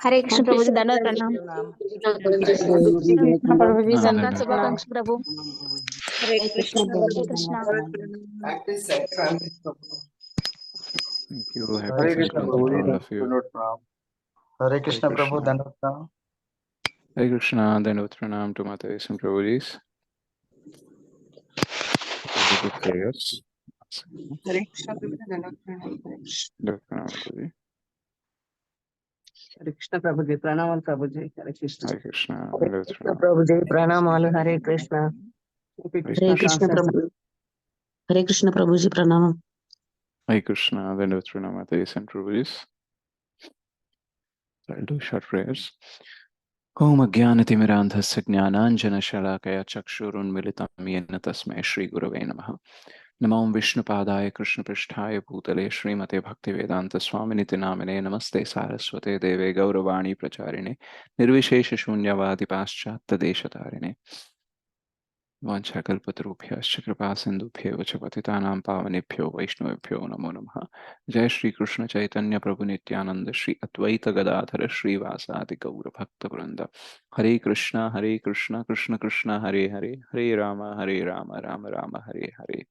हरे कृष्ण प्रभु जी, दंडवत प्रणाम। कृष्ण प्रभु जी, संक्रांत शुभाकांक्षी प्रभु। हरे कृष्ण हरे Krishna. Thank you. Happy Hare Krishna Sankranti Prabhu to ji, all of you. दंडवत प्रणाम। हरे कृष्ण प्रभु, Krishna. दंडवत प्रणाम। Hare Krishna, Dandavat Pranam to Mataji and Prabhujis. We'll do prayers. हरे कृष्ण प्रभु जी, दंडवत प्रणाम। Dandavat Pranam Mataji. हरे कृष्ण प्रभु जी, प्रणाम प्रभु जी। हरे Krishna Hare Krishna, Dandavat Pranam. प्रभु जी, प्रणाम। हरे कृष्ण। हरे कृष्ण प्रभु हरे कृष्ण प्रभु जी प्रणाम। Hare Krishna, Dandavat Pranam Mataji and Prabhujis. I'll do short prayers. Om Ajnanatimirandhasya Jnananjanashalakaya Chakshurunmilitam Yena Tasmai Shri Gurave Namaha. Namo Vishnupadaya Krishnapristhaya Bhutale Srimate Bhaktivedanta Swaminiti Namine Namaste Saraswate Deve Gauravani Pracharine Nirvishesha Shunyavadi Paschatya Deshatarine Vanchakalpatarubhyascha Kripasindubhyev च पतितानां पावनेभ्यो वैष्णवेभ्यो नमो नमः। जय श्री कृष्ण चैतन्य प्रभु नित्यानंद श्री अद्वैत गदाधर श्रीवासादि गौर भक्त वृंद। हरे कृष्ण कृष्ण कृष्ण हरे हरे, हरे राम राम राम हरे हरे।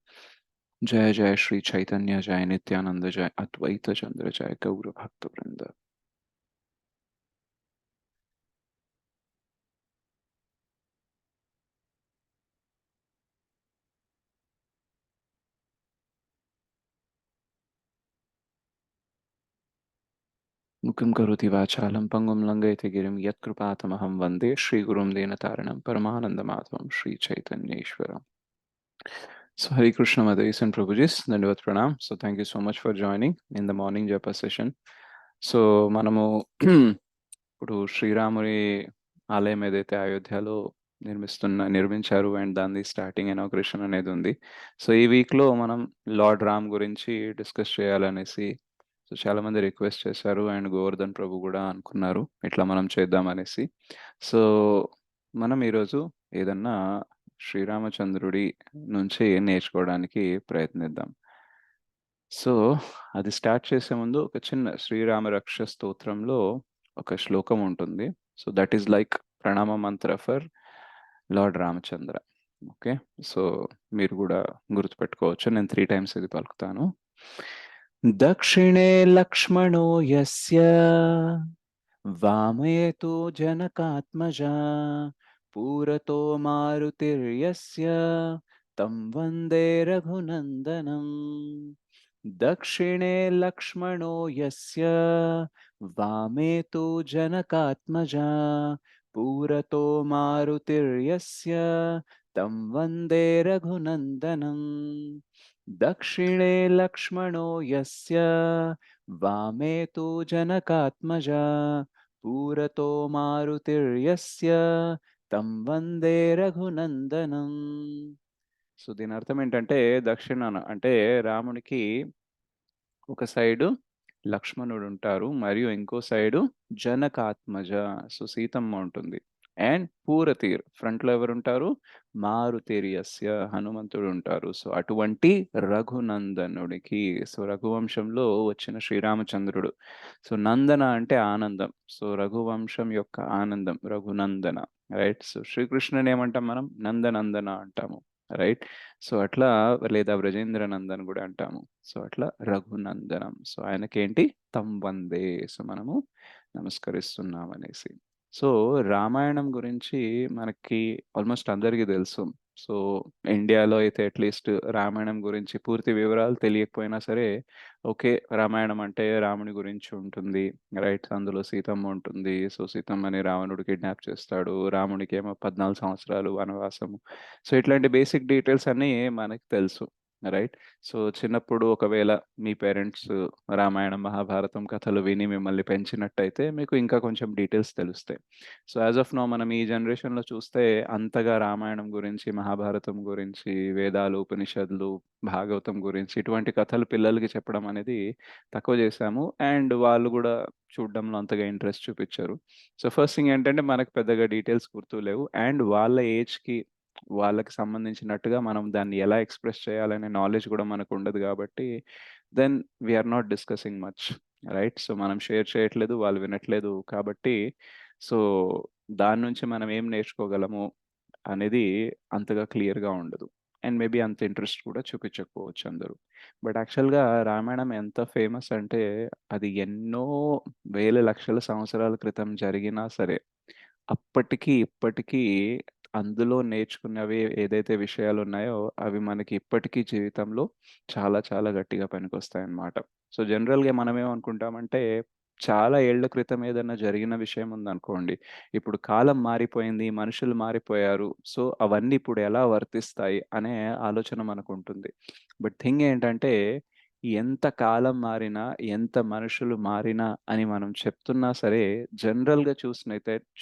जय जय श्री चैतन्य जय नित्यानंद जय अद्वैत चंद्र जय गौर भक्त वृंद। मुखं करोति वाचालं पंगुं लंघयति गिरिं यत्कृपातमहं वन्दे श्रीगुरुं दीनतारिणं परमानन्दमाधवं श्रीचैतन्येश्वरम्। So Hare Krishna Madhais and Prabhujis, Dandavat Pranam. So thank you so much for joining in the morning japa session. So మనము ఇప్పుడు శ్రీరాముని ఆలయం ఏదైతే అయోధ్యలో నిర్మించారు అండ్ దాని స్టార్టింగ్ ఇనాగ్రేషన్ అనేది ఉంది. సో ఈ వీక్లో మనం లార్డ్ రామ్ గురించి డిస్కస్ చేయాలనేసి సో చాలా మంది రిక్వెస్ట్ చేశారు అండ్ గోవర్ధన్ ప్రభు కూడా అనుకున్నారు ఇట్లా మనం చేద్దామనేసి. సో మనం ఈరోజు ఏదన్నా శ్రీరామచంద్రుడి నుంచి నేర్చుకోవడానికి ప్రయత్నిద్దాం. సో అది స్టార్ట్ చేసే ముందు ఒక చిన్న శ్రీరామ రక్ష స్తోత్రంలో ఒక శ్లోకం ఉంటుంది. So that is like ప్రణామ Mantra for lord Ramachandra. Okay, so మీరు కూడా గుర్తుపెట్టుకోవచ్చు. నేను 3 times ఇది పలుకుతాను. దక్షిణే లక్ష్మణో యస్య వామే తు జనకాత్మజా పూరతో మారుతిర్యస్య తం వందే రఘునందనం. దక్షిణే లక్ష్మణో యస్య వామే తు జనకాత్మజా పూరతో మారుతిర్యస్య తం వందే రఘునందనం. దక్షిణే లక్ష్మణో యస్య వామే తు జనకాత్మజా పూరతో మారుతిర్యస్య తం వందే రఘునందనం. సో దీని అర్థం ఏంటంటే దక్షిణాన అంటే రామునికి ఒక సైడు లక్ష్మణుడు ఉంటారు మరియు ఇంకో సైడు జనకాత్మజ సో సీతమ్మ ఉంటుంది. అండ్ పూరతీర్ ఫ్రంట్లో ఎవరు ఉంటారు? మారుతీర్యస్య హనుమంతుడు ఉంటారు. సో అటువంటి రఘునందనుడికి సో రఘువంశంలో వచ్చిన శ్రీరామచంద్రుడు. సో నందన అంటే ఆనందం. సో రఘువంశం యొక్క ఆనందం రఘునందన, రైట్. సో శ్రీకృష్ణుని ఏమంటాం మనం? నందనందన అంటాము, రైట్. సో అట్లా లేదా బ్రజేంద్ర నందన్ కూడా అంటాము. సో అట్లా రఘునందనం. సో ఆయనకేంటి? తం వందే. సో మనము నమస్కరిస్తున్నాం అనేసి. సో రామాయణం గురించి మనకి ఆల్మోస్ట్ అందరికీ తెలుసు. సో ఇండియాలో అయితే అట్లీస్ట్ రామాయణం గురించి పూర్తి వివరాలు తెలియకపోయినా సరే ఓకే, రామాయణం అంటే రాముని గురించి ఉంటుంది, రైట్. అందులో సీతమ్మ ఉంటుంది. సో సీతమ్మని రావణుడు కిడ్నాప్ చేస్తాడు, రామునికి ఏమో 14 సంవత్సరాలు వనవాసము. సో ఇట్లాంటి బేసిక్ డీటెయిల్స్ అన్నీ మనకి తెలుసు, రైట్. సో చిన్నప్పుడు ఒకవేళ మీ పేరెంట్స్ రామాయణం మహాభారతం కథలు విని మిమ్మల్ని పెంచినట్టయితే మీకు ఇంకా కొంచెం డీటెయిల్స్ తెలుస్తాయి. సో యాజ్ ఆఫ్ నో మనం ఈ జనరేషన్లో చూస్తే అంతగా రామాయణం గురించి, మహాభారతం గురించి, వేదాలు, ఉపనిషత్తులు, భాగవతం గురించి ఇటువంటి కథలు పిల్లలకి చెప్పడం అనేది తక్కువ చేశాము. అండ్ వాళ్ళు కూడా చూడడంలో అంతగా ఇంట్రెస్ట్ చూపించారు. సో ఫస్ట్ థింగ్ ఏంటంటే మనకు పెద్దగా డీటెయిల్స్ గుర్తు లేవు. అండ్ వాళ్ళ ఏజ్కి వాళ్ళకి సంబంధించినట్టుగా మనం దాన్ని ఎలా ఎక్స్ప్రెస్ చేయాలనే నాలెడ్జ్ కూడా మనకు ఉండదు. కాబట్టి then we are not discussing much, right? So మనం షేర్ చేయట్లేదు, వాళ్ళు వినట్లేదు కాబట్టి సో దాని నుంచి మనం ఏం నేర్చుకోగలము అనేది అంతగా క్లియర్‌గా ఉండదు. అండ్ మేబీ అంత ఇంట్రెస్ట్ కూడా చూపించకపోవచ్చు అందరూ. బట్ యాక్చువల్‌గా రామాయణం ఎంత ఫేమస్ అంటే అది ఎన్నో వేల లక్షల సంవత్సరాల క్రితం జరిగినా సరే, అప్పటికి ఇప్పటికీ అందులో నేర్చుకున్నవి ఏదైతే విషయాలున్నాయో అవి మనకి ఇప్పటికీ జీవితంలో చాలా చాలా గట్టిగా పనికొస్తాయన్నమాట. సో జనరల్‌గా మనమేమనుకుంటామంటే చాలా ఏళ్ల క్రితం ఏదన్నా జరిగిన విషయం ఉందనుకోండి. ఇప్పుడు కాలం మారిపోయింది, మనుషులు మారిపోయారు. సో అవన్నీ ఇప్పుడు ఎలా వర్తిస్తాయి అనే ఆలోచన మనకుంటుంది. బట్ థింగ్ ఏంటంటే ఎంత కాలం మారినా, ఎంత మనుషులు మారినా అని మనం చెప్తున్నా సరే జనరల్‌గా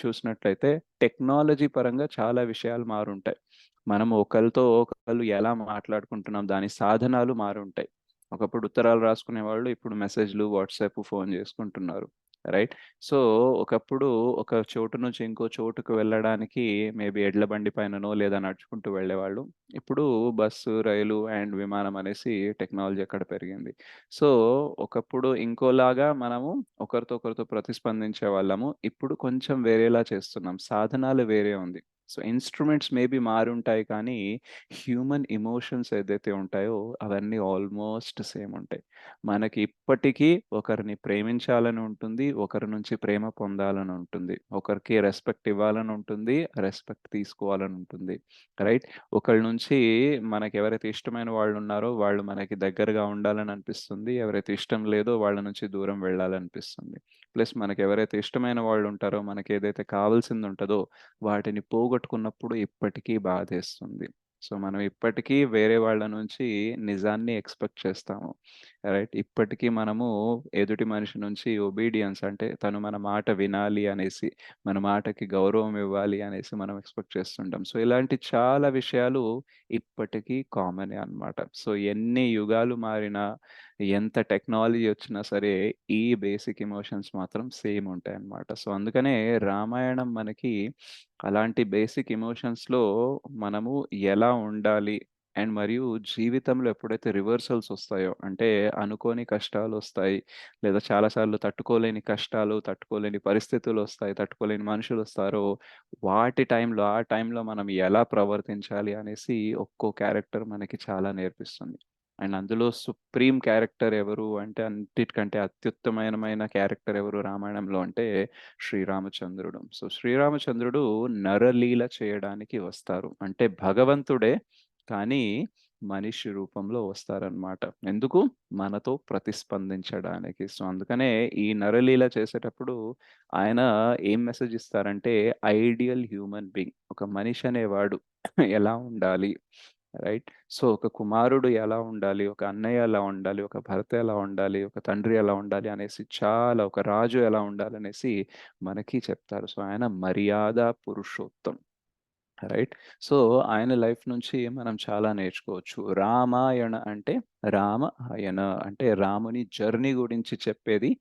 చూసినట్లయితే టెక్నాలజీ పరంగా చాలా విషయాలు మారుంటాయి. మనం ఒకళ్ళతో ఒకళ్ళు ఎలా మాట్లాడుకుంటున్నాం దాని సాధనాలు మారుంటాయి. ఒకప్పుడు ఉత్తరాలు రాసుకునేవాళ్ళు ఇప్పుడు మెసేజ్‌లు, వాట్సాప్, ఫోన్ చేసుకుంటున్నారు. రైట్? సో ఒకప్పుడు ఒక చోటు నుంచి ఇంకో చోటుకు వెళ్ళడానికి మేబీ ఎడ్ల బండి పైననో లేదా నడుచుకుంటూ వెళ్ళేవాళ్ళు. ఇప్పుడు బస్సు, రైలు అండ్ విమానం అనేసి టెక్నాలజీ అక్కడ పెరిగింది. సో ఒకప్పుడు ఇంకోలాగా మనము ఒకరితో ప్రతిస్పందించే వాళ్ళము. ఇప్పుడు కొంచెం వేరేలా చేస్తున్నాం. సాధనాలు వేరే ఉంది. సో ఇన్‌స్ట్రుమెంట్స్ మేబీ మారుంటాయి కానీ హ్యూమన్ ఎమోషన్స్ ఏదైతే ఉంటాయో అవన్నీ ఆల్‌మోస్ట్ సేమ్ ఉంటాయి. మనకి ఇప్పటికీ ఒకరిని ప్రేమించాలని ఉంటుంది. ఒకరి నుంచి ప్రేమ పొందాలని ఉంటుంది. ఒకరికి రెస్పెక్ట్ ఇవ్వాలని ఉంటుంది. రెస్పెక్ట్ తీసుకోవాలని ఉంటుంది. రైట్? ఒకళ్ళ నుంచి మనకెవరైతే ఇష్టమైన వాళ్ళున్నారో వాళ్ళు మనకి దగ్గరగా ఉండాలని అనిపిస్తుంది. ఎవరైతే ఇష్టం లేదో వాళ్ళ నుంచి దూరం వెళ్ళాలనిపిస్తుంది. ప్లస్ మనకెవరైతే ఇష్టమైన వాళ్ళుంటారో, మనకేదైతే కావాల్సిందుంటదో వాటిని పోగొట్టుకున్నప్పుడు ఇప్పటికీ బాధేస్తుంది. సో మనం ఇప్పటికీ వేరే వాళ్ళ నుంచి నిజాన్ని ఎక్స్‌పెక్ట్ చేస్తాము. రైట్? ఇప్పటికీ మనము ఎదుటి మనిషి నుంచి ఒబీడియన్స్ అంటే తను మన మాట వినాలి అనేసి, మన మాటకి గౌరవం ఇవ్వాలి అనేసి మనం ఎక్స్‌పెక్ట్ చేస్తుంటాం. సో ఇలాంటి చాలా విషయాలు ఇప్పటికీ కామనే అన్నమాట. సో ఎన్ని యుగాలు మారినా, ఎంత టెక్నాలజీ వచ్చినా సరే ఈ బేసిక్ ఎమోషన్స్ మాత్రం సేమ్ ఉంటాయన్నమాట. సో అందుకనే రామాయణం మనకి అలాంటి బేసిక్ ఎమోషన్స్‌లో మనము ఎలా ఉండాలి అండ్ మరియు జీవితంలో ఎప్పుడైతే రివర్సల్స్ వస్తాయో అంటే అనుకోని కష్టాలొస్తాయి. లేదా చాలా సార్లు తట్టుకోలేని కష్టాలు, తట్టుకోలేని పరిస్థితులొస్తాయి, తట్టుకోలేని మనుషులొస్తారో ఆ టైంలో మనం ఎలా ప్రవర్తించాలి అనేసి ఒక్కో క్యారెక్టర్ మనకి చాలా నేర్పిస్తుంది. అండ్ అందులో సుప్రీం క్యారెక్టర్ ఎవరు అంటే అన్నిటికంటే అత్యుత్తమమైన క్యారెక్టర్ ఎవరు రామాయణంలో అంటే శ్రీరామచంద్రుడు. సో శ్రీరామచంద్రుడు నరలీల చేయడానికి వస్తారు. అంటే భగవంతుడే కానీ మనిషి రూపంలో వస్తారనమాట. ఎందుకు? మనతో ప్రతిస్పందించడానికి. సో అందుకనే ఈ నరలీల చేసేటప్పుడు ఆయన ఏం మెసేజ్ ఇస్తారంటే ఐడియల్ హ్యూమన్ బీయింగ్. ఒక మనిషి అనేవాడు ఎలా ఉండాలి? రైట్? సో ఒక కుమారుడు ఎలా ఉండాలి? ఒక అన్నయ్య ఎలా ఉండాలి? ఒక భర్త ఎలా ఉండాలి? ఒక తండ్రి ఎలా ఉండాలి? అనేసి చాలా ఒక రాజు ఎలా ఉండాలనేసి మనకి చెప్తారు. సో ఆయన మర్యాద పురుషోత్తం. రైట్? సో ఆయన లైఫ్ నుంచి మనం చాలా నేర్చుకోవచ్చు. రామాయణ అంటే రామయణ అంటే రాముని జర్నీ గురించి చెప్పేది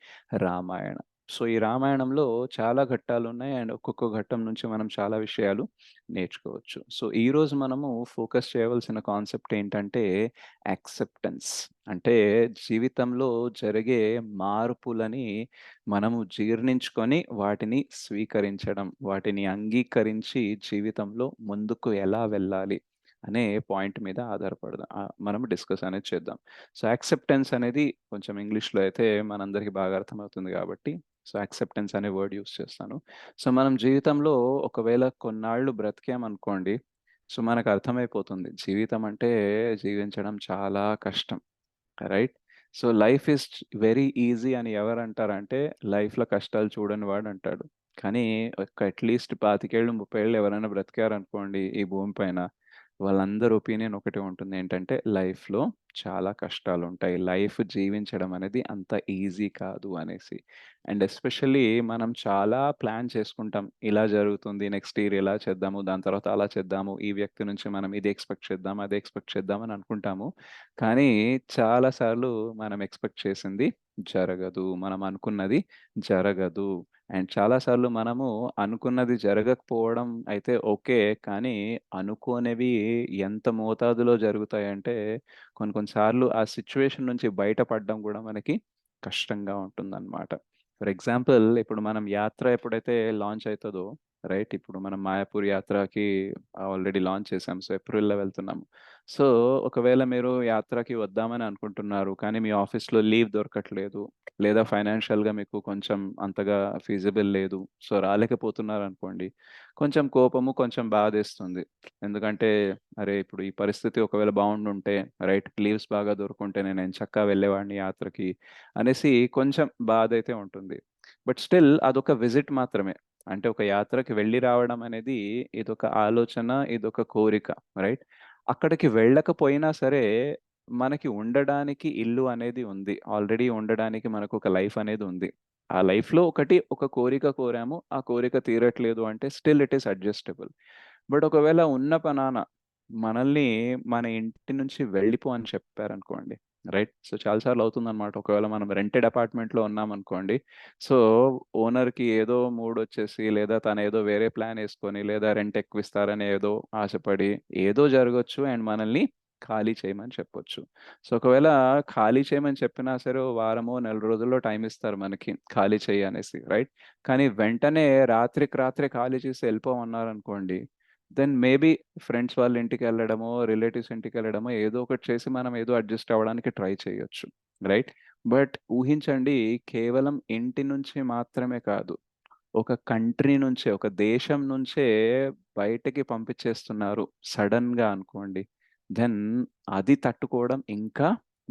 రామాయణ. సో ఈ రామాయణంలో చాలా ఘట్టాలున్నాయి. అండ్ ఒక్కొక్క ఘట్టం నుంచి మనం చాలా విషయాలు నేర్చుకోవచ్చు. సో ఈరోజు మనము ఫోకస్ చేయవలసిన కాన్సెప్ట్ ఏంటంటే యాక్సెప్టెన్స్. అంటే జీవితంలో జరిగే మార్పులని మనము జీర్ణించుకొని వాటిని స్వీకరించడం, వాటిని అంగీకరించి జీవితంలో ముందుకు ఎలా వెళ్ళాలి అనే పాయింట్ మీద మనం డిస్కస్ అనేది చేద్దాం. సో యాక్సెప్టెన్స్ అనేది కొంచెం ఇంగ్లీష్‌లో అయితే మనందరికీ బాగా అర్థమవుతుంది కాబట్టి సో యాక్సెప్టెన్స్ అనే వర్డ్ యూజ్ చేస్తాను. సో మనం జీవితంలో ఒకవేళ కొన్నాళ్ళు బ్రతికామనుకోండి, సో మనకు అర్థమైపోతుంది. జీవితం అంటే జీవించడం చాలా కష్టం. Right? So life is very easy అని ఎవరంటారంటే లైఫ్‌లో కష్టాలు చూడని వాడంటాడు. కానీ ఒక అట్‌లీస్ట్ 25 ఏళ్ళు, 30 ఏళ్ళు ఎవరైనా బ్రతికారనుకోండి ఈ భూమి పైన, వాళ్ళందరి ఒపీనియన్ ఒకటే ఉంటుంది. ఏంటంటే లైఫ్‌లో చాలా కష్టాలుంటాయి. లైఫ్ జీవించడం అనేది అంత ఈజీ కాదు అనేసి. అండ్ ఎస్పెషల్లీ మనం చాలా ప్లాన్ చేసుకుంటాం. ఇలా జరుగుతుంది. నెక్స్ట్ ఇయర్ ఇలా చేద్దాము. దాని తర్వాత అలా చేద్దాము. ఈ వ్యక్తి నుంచి మనం ఇది ఎక్స్‌పెక్ట్ చేద్దాం, అది ఎక్స్‌పెక్ట్ చేద్దాం అని అనుకుంటాము. కానీ చాలా సార్లు మనం ఎక్స్‌పెక్ట్ చేసింది జరగదు. మనం అనుకున్నది జరగదు. అండ్ చాలా సార్లు మనము అనుకున్నది జరగకపోవడం అయితే ఓకే. కానీ అనుకోనివి ఎంత మోతాదులో జరుగుతాయంటే కొన్ని కొన్ని సార్లు ఆ సిట్యుయేషన్ నుంచి బయటపడడం గూడా మనకి కష్టంగా ఉంటుందన్నమాట. ఫర్ ఎగ్జాంపుల్ ఇప్పుడు మనం యాత్ర ఎప్పుడైతే లాంచ్ అవుతుందో, రైట్, ఇప్పుడు మనం మాయాపూర్ యాత్రకి ఆల్రెడీ లాంచ్ చేసాం. సో ఏప్రిల్లో వెళ్తున్నాము. సో ఒకవేళ మీరు యాత్రకి వద్దామని అనుకుంటున్నారు కానీ మీ ఆఫీస్లో లీవ్ దొరకట్లేదు, లేదా ఫైనాన్షియల్గా మీకు కొంచెం అంతగా ఫీజిబుల్ లేదు, సో రాలేకపోతున్నారు అనుకోండి, కొంచెం కోపము, కొంచెం బాధేస్తుంది. ఎందుకంటే అరే ఇప్పుడు ఈ పరిస్థితి ఒకవేళ బాగుండుంటే, రైట్, లీవ్స్ బాగా దొరుకుంటే నేను ఎంచక్కా వెళ్ళేవాడిని యాత్రకి అనేసి కొంచెం బాధ అయితే ఉంటుంది. బట్ స్టిల్ అదొక విజిట్ మాత్రమే. అంటే ఒక యాత్రకి వెళ్ళి రావడం అనేది ఇదొక ఆలోచన, ఇదొక కోరిక, రైట్. అక్కడికి వెళ్ళకపోయినా సరే మనకి ఉండడానికి ఇల్లు అనేది ఉంది, ఆల్రెడీ ఉండడానికి మనకు ఒక లైఫ్ అనేది ఉంది. ఆ లైఫ్లో ఒక కోరిక కోరాము, ఆ కోరిక తీరట్లేదు అంటే still it is adjustable. But ఒకవేళ ఉన్న పనాన మనల్ని మన ఇంటి నుంచి వెళ్ళిపో అని చెప్పారనుకోండి, రైట్, సో చాలాసార్లు అవుతుందన్నమాట. ఒకవేళ మనం రెంటెడ్ అపార్ట్మెంట్లో ఉన్నామనుకోండి, సో ఓనర్కి ఏదో మూడ్ వచ్చేసి, లేదా తను ఏదో వేరే ప్లాన్ వేసుకొని, లేదా రెంట్ ఎక్కువ ఇస్తారని ఏదో ఆశపడి ఏదో జరగచ్చు అండ్ మనల్ని ఖాళీ చేయమని చెప్పొచ్చు. సో ఒకవేళ ఖాళీ చేయమని చెప్పినా సరే ఓ వారమో నెల రోజుల్లో టైం ఇస్తారు మనకి ఖాళీ చేయి అనేసి, రైట్. కానీ వెంటనే రాత్రికి రాత్రే ఖాళీ చేసి వెళ్ళిపోమన్నారు అనుకోండి, దెన్ మేబీ ఫ్రెండ్స్ వాళ్ళ ఇంటికి వెళ్ళడమో, రిలేటివ్స్ ఇంటికి వెళ్ళడమో ఏదో ఒకటి చేసి మనం ఏదో అడ్జస్ట్ అవ్వడానికి ట్రై చేయొచ్చు, రైట్. బట్ ఊహించండి, కేవలం ఇంటి నుంచి మాత్రమే కాదు, ఒక కంట్రీ నుంచే, ఒక దేశం నుంచే బయటకి పంపించేస్తున్నారు సడన్గా అనుకోండి, దెన్ అది తట్టుకోవడం ఇంకా